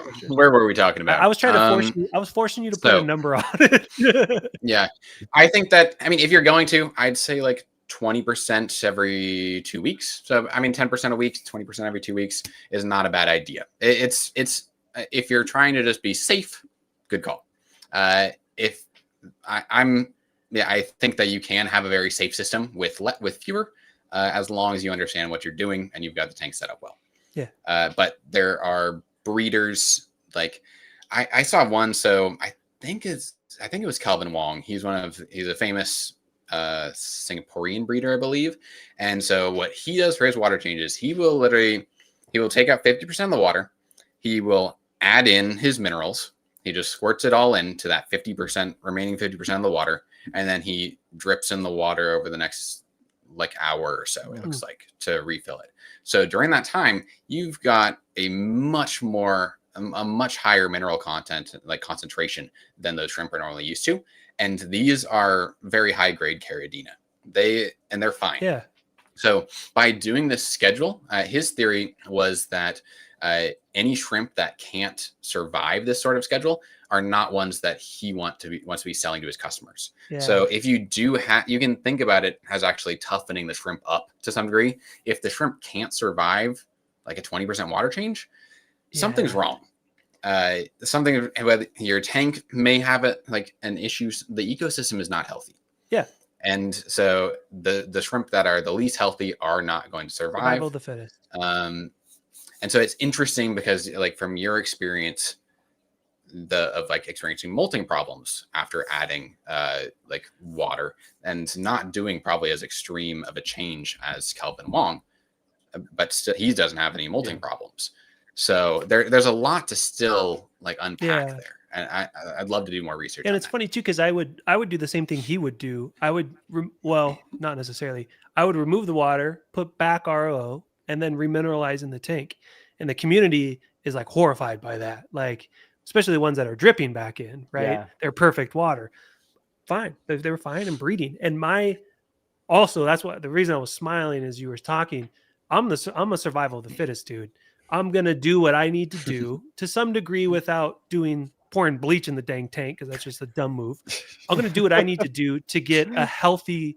were we talking about? I was trying to force you. I was forcing you to put a so- number on it. Yeah, I think that, I mean, if you're going to, I'd say like 20% every 2 weeks. So I mean, 10% a week, 20% every 2 weeks is not a bad idea. It's if you're trying to just be safe, good call. I think that you can have a very safe system with fewer, as long as you understand what you're doing and you've got the tank set up well. Yeah. But there are breeders, like I saw one. So I think it was Calvin Wong. He's a famous Singaporean breeder, I believe. And so what he does for his water changes, he will take out 50% of the water. He will add in his minerals. He just squirts it all into that remaining 50% of the water. And then he drips in the water over the next like hour or so, it looks like, to refill it. So during that time, you've got a much higher mineral content, like concentration, than those shrimp are normally used to. And these are very high grade Caridina. They're fine. Yeah. So by doing this schedule, his theory was that any shrimp that can't survive this sort of schedule are not ones that he wants to be selling to his customers. Yeah. So if you do you can think about it as actually toughening the shrimp up to some degree. If the shrimp can't survive like a 20% water change, something's wrong. Whether your tank may have an issue. The ecosystem is not healthy. Yeah. And so the shrimp that are the least healthy are not going to survive. Survival of the fittest. And so it's interesting because, like, from your experience of experiencing molting problems after adding water and not doing probably as extreme of a change as Calvin Wong, but still he doesn't have any molting problems. So there's a lot to still unpack there. And I'd love to do more research. And it's funny too, because I would do the same thing he would do. I would, not necessarily. I would remove the water, put back RO, and then remineralize in the tank. And the community is horrified by that. Especially the ones that are dripping back in, right? Yeah. They're perfect water. Fine. They were fine and breeding. And that's what the reason I was smiling as you were talking. I'm a survival of the fittest dude. I'm going to do what I need to do to some degree without pouring bleach in the dang tank, because that's just a dumb move. I'm going to do what I need to do to get a healthy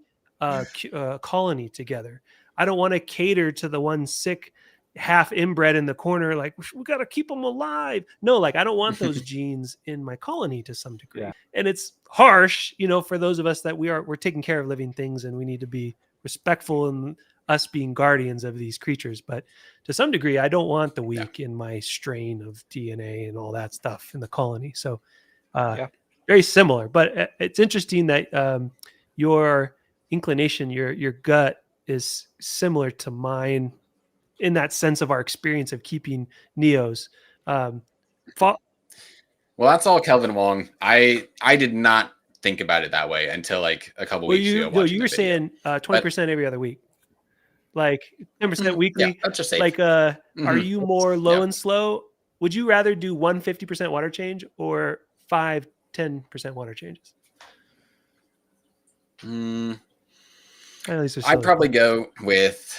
colony together. I don't want to cater to the one sick, half inbred in the corner. We got to keep them alive. No, I don't want those genes in my colony to some degree. Yeah. And it's harsh, for those of us that we're taking care of living things, and we need to be respectful in us being guardians of these creatures. But to some degree, I don't want the weak in my strain of DNA and all that stuff in the colony. So very similar, but it's interesting that your inclination, your gut is similar to mine in that sense of our experience of keeping neos. Well, that's all Kelvin Wong. I did not think about it that way until a couple weeks ago. No, you were saying 20% every other week. 10% weekly. Yeah, that's just safe. Are you more low and slow? Would you rather do 150% water change or 5-10% water changes? At least I'd probably go with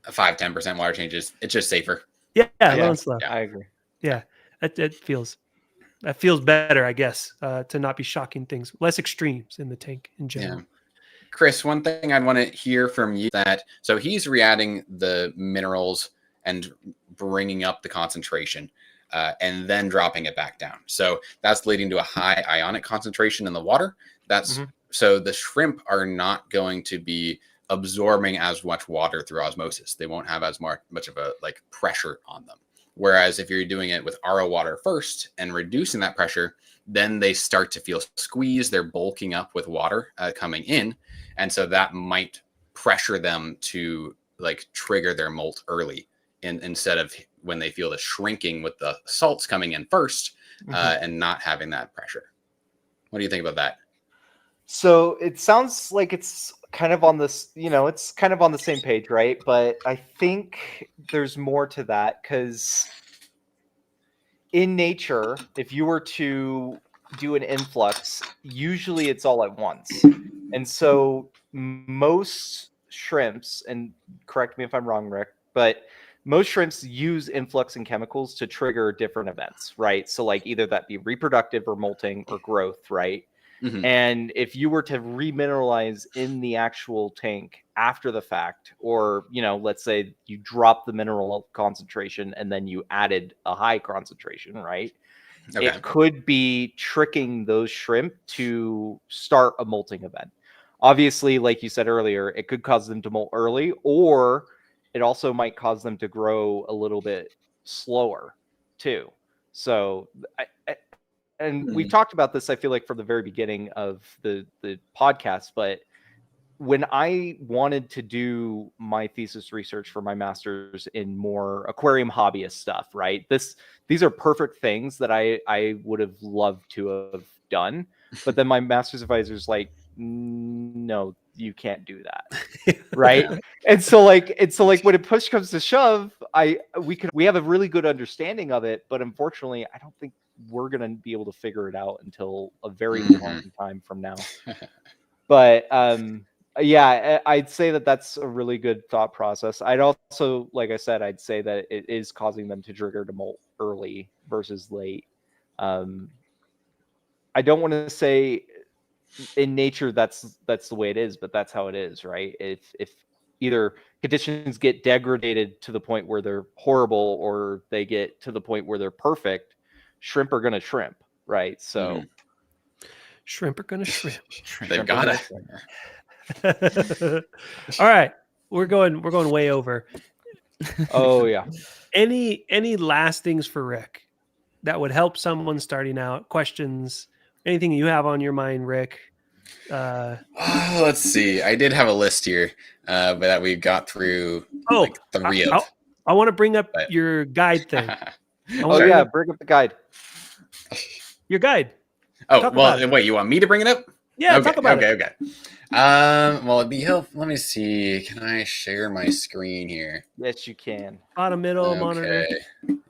5-10% water changes. It's just safer. Yeah, low and slow. I agree. Yeah, it feels that feels better, I guess, to not be shocking things, less extremes in the tank in general. Yeah. Chris, one thing I'd want to hear from you so he's re-adding the minerals and bringing up the concentration and then dropping it back down. So that's leading to a high ionic concentration in the water. So the shrimp are not going to be absorbing as much water through osmosis. They won't have as much of a like pressure on them. Whereas if you're doing it with RO water first and reducing that pressure, then they start to feel squeezed. They're bulking up with water coming in. And so that might pressure them to like trigger their molt early instead of when they feel the shrinking with the salts coming in first and not having that pressure. What do you think about that? So it sounds like it's kind of on this, it's kind of on the same page, right? But I think there's more to that, because in nature, if you were to do an influx, usually it's all at once. And so most shrimps, and correct me if I'm wrong, Rick, but most shrimps use influx and chemicals to trigger different events, right? So like either that be reproductive or molting or growth, right? And if you were to remineralize in the actual tank after the fact, or, let's say you drop the mineral concentration and then you added a high concentration, right? Okay. It could be tricking those shrimp to start a molting event. Obviously, like you said earlier, it could cause them to molt early, or it also might cause them to grow a little bit slower too. So and we've talked about this, I feel like, from the very beginning of the podcast, but when I wanted to do my thesis research for my master's in more aquarium hobbyist stuff, right? These are perfect things that I would have loved to have done. But then my master's advisor's like, no, you can't do that. Right. Yeah. And so when push comes to shove, we have a really good understanding of it, but unfortunately, I don't think we're going to be able to figure it out until a very long time from now. But yeah, I'd say that's a really good thought process. I'd also, like I said, I'd say that it is causing them to trigger to molt early versus late. I don't want to say in nature that's the way it is, but that's how it is, right? If either conditions get degraded to the point where they're horrible or they get to the point where they're perfect, shrimp are going to shrimp, right? So shrimp are going to shrimp. They've got it. All right, we're going way over. Oh yeah. Any last things for Rick that would help someone starting out? Questions? Anything you have on your mind, Rick? Let's see. I did have a list here, but that we got through. Like 3 of. I want to bring up your guide thing. Bring up the guide. Your guide. Oh, well, wait, you want me to bring it up? Yeah, talk about it. Okay. Well, it'd be helpful. Let me see. Can I share my screen here? Yes, you can. Bottom middle monitor.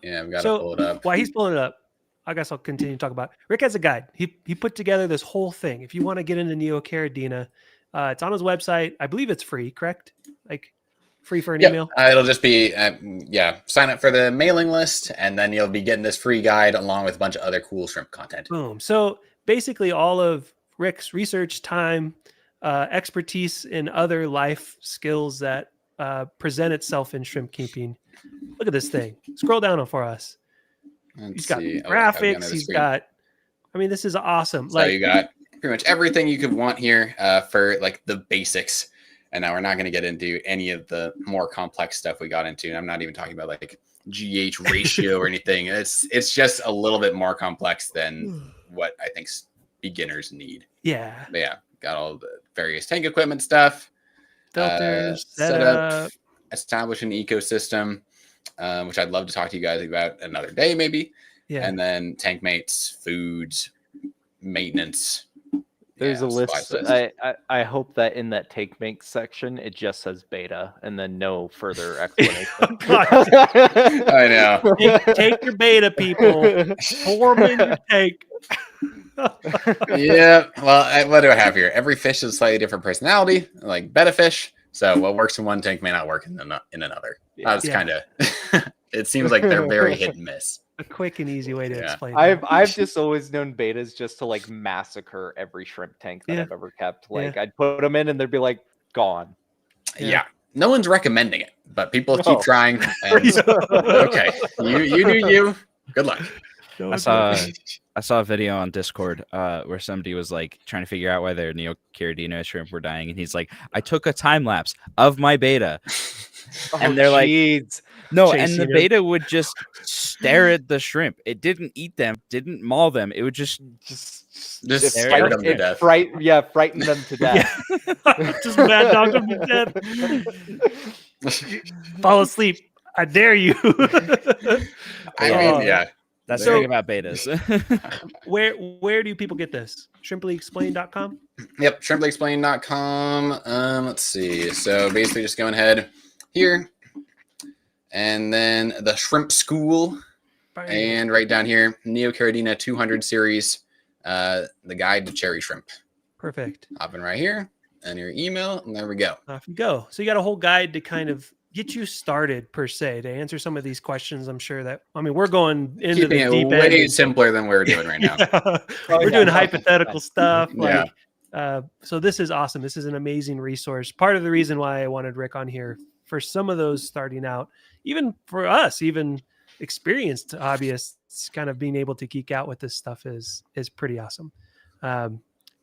Yeah, I've got to pull it up. While he's pulling it up, I guess I'll continue to talk about it. Rick has a guide. He put together this whole thing. If you want to get into Neocaridina, it's on his website. I believe it's free, correct? Like free for an email? It'll just be, sign up for the mailing list, and then you'll be getting this free guide along with a bunch of other cool shrimp content. Boom. So basically all of Rick's research time, expertise in other life skills that present itself in shrimp keeping. Look at this thing. Scroll down for us. He's got graphics. He's got, this is awesome. So you got pretty much everything you could want here for like the basics. And now we're not going to get into any of the more complex stuff we got into. I'm not even talking about like GH ratio or anything. It's just a little bit more complex than what I think beginners need. Yeah. But yeah, got all the various tank equipment stuff. Filters, setup, establish an ecosystem. Which I'd love to talk to you guys about another day, maybe. Yeah. And then tank mates, foods, maintenance. There's a list. I hope that in that tank mates section, it just says beta and then no further explanation. I know. Take your beta, people. Pour them in your tank. Yeah. Well, what do I have here? Every fish has a slightly different personality, like betta fish. So what works in one tank may not work in another. Yeah. That's kind of, it seems like they're very hit and miss. a quick and easy way to Yeah. explain. I've just always known betas just to like massacre every shrimp tank that Yeah. I've ever kept. Like I'd put them in and they'd be like gone. Yeah. No one's recommending it, but people No. keep trying. And, okay, you do you. Good luck. No, I it's saw okay. I saw a video on Discord where somebody was like trying to figure out why their Neocaridina shrimp were dying, and he's like, "I took a time lapse of my beta," and they're like, "No," and Chasing the him. beta would just stare at the shrimp. It didn't eat them, didn't maul them. It would just just Just it scared them to it death. frightened them to death. Just mad dog them to death. Fall asleep. I dare you. I Oh. mean, yeah. that's So- the thing about betas. Where do people get this? ShrimplyExplained.com? Yep, ShrimplyExplained.com. Let's see. So basically just going ahead here. And then the Shrimp School. And right down here, Neocaridina 200 series, the guide to cherry shrimp. Perfect. Hopping right here, and your email, and there we go. Off you go. So you got a whole guide to kind of get you started per se to answer some of these questions. I'm sure that we're going into Keeping the it deep way end. simpler than we're doing right now. Yeah. Oh, We're yeah, doing no, hypothetical stuff. Yeah. Like, so this is awesome. This is an amazing resource. Part of the reason why I wanted Rick on here for some of those starting out, even for us, even experienced hobbyists, kind of being able to geek out with this stuff is pretty awesome.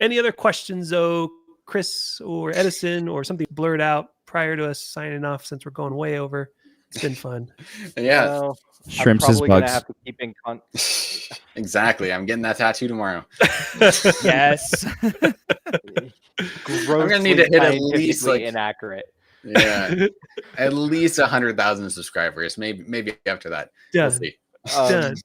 Any other questions though, Chris or Edison, or something blurred out prior to us signing off, since we're going way over? It's been fun. Yeah, Well, I'm Shrimps is probably gonna bugs. have to keep in exactly. I'm getting that tattoo tomorrow. Yes. grossly need to hit at least, scientifically like- inaccurate. Yeah, at least 100,000 subscribers. Maybe after that. We'll Done. see. Done.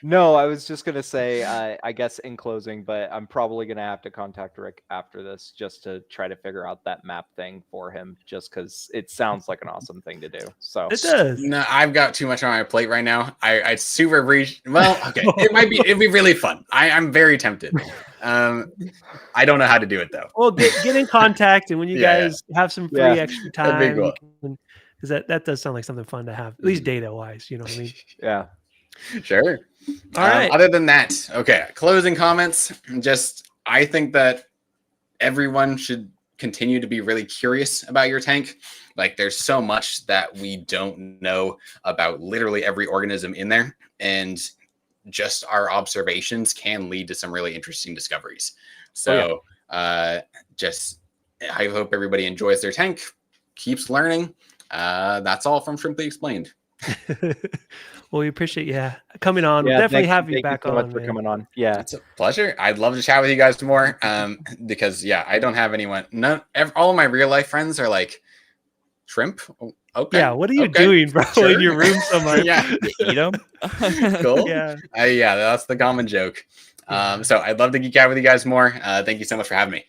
No, I was just gonna say, I guess in closing, but I'm probably gonna have to contact Rick after this just to try to figure out that map thing for him, just because it sounds like an awesome thing to do. So It does. No, I've got too much on my plate right now. I super appreciate. Well, okay, it'd be really fun. I'm very tempted. I don't know how to do it though. Well, get in contact, and when you Yeah, guys have some free Yeah. extra That'd be time, cool. because that does sound like something fun to have, at least data wise. You know what I mean? yeah. Sure. All right. Other than that, okay. Closing comments. Just, I think that everyone should continue to be really curious about your tank. Like, there's so much that we don't know about literally every organism in there, and just our observations can lead to some really interesting discoveries. So, just, I hope everybody enjoys their tank, keeps learning. That's all from Shrimply Explained. Well, we appreciate you coming on. We'll Yeah, definitely thank- have you thank back so on. much for man. coming on. Yeah. It's a pleasure. I'd love to chat with you guys more. Because I don't have anyone. All of my real life friends are like, shrimp. Oh, okay. Yeah, what are you okay, doing, bro, sure. in your room somewhere? Yeah, You eat them? cool. Yeah. Yeah, that's the common joke. So I'd love to geek out with you guys more. Thank you so much for having me.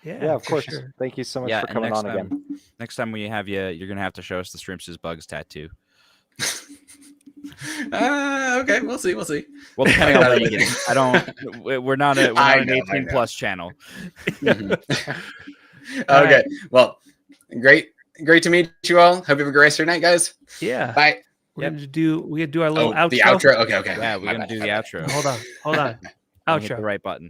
Yeah, of for course. sure. Thank you so much Yeah, for and coming next on again. Next time we have you, you're gonna have to show us the Shrimps is Bugs tattoo. Okay, we'll see. Well, depending on what you get. I don't. We're not an I know. 18+ channel. Mhm. All Okay. right. Well, great to meet you all. Hope you have a great rest of your night, guys. Yeah. Bye. We're gonna do our little outro. The outro. Okay. Yeah, we're My gonna bad, do my the bad. outro. Hold on. And hit the Outro. right button.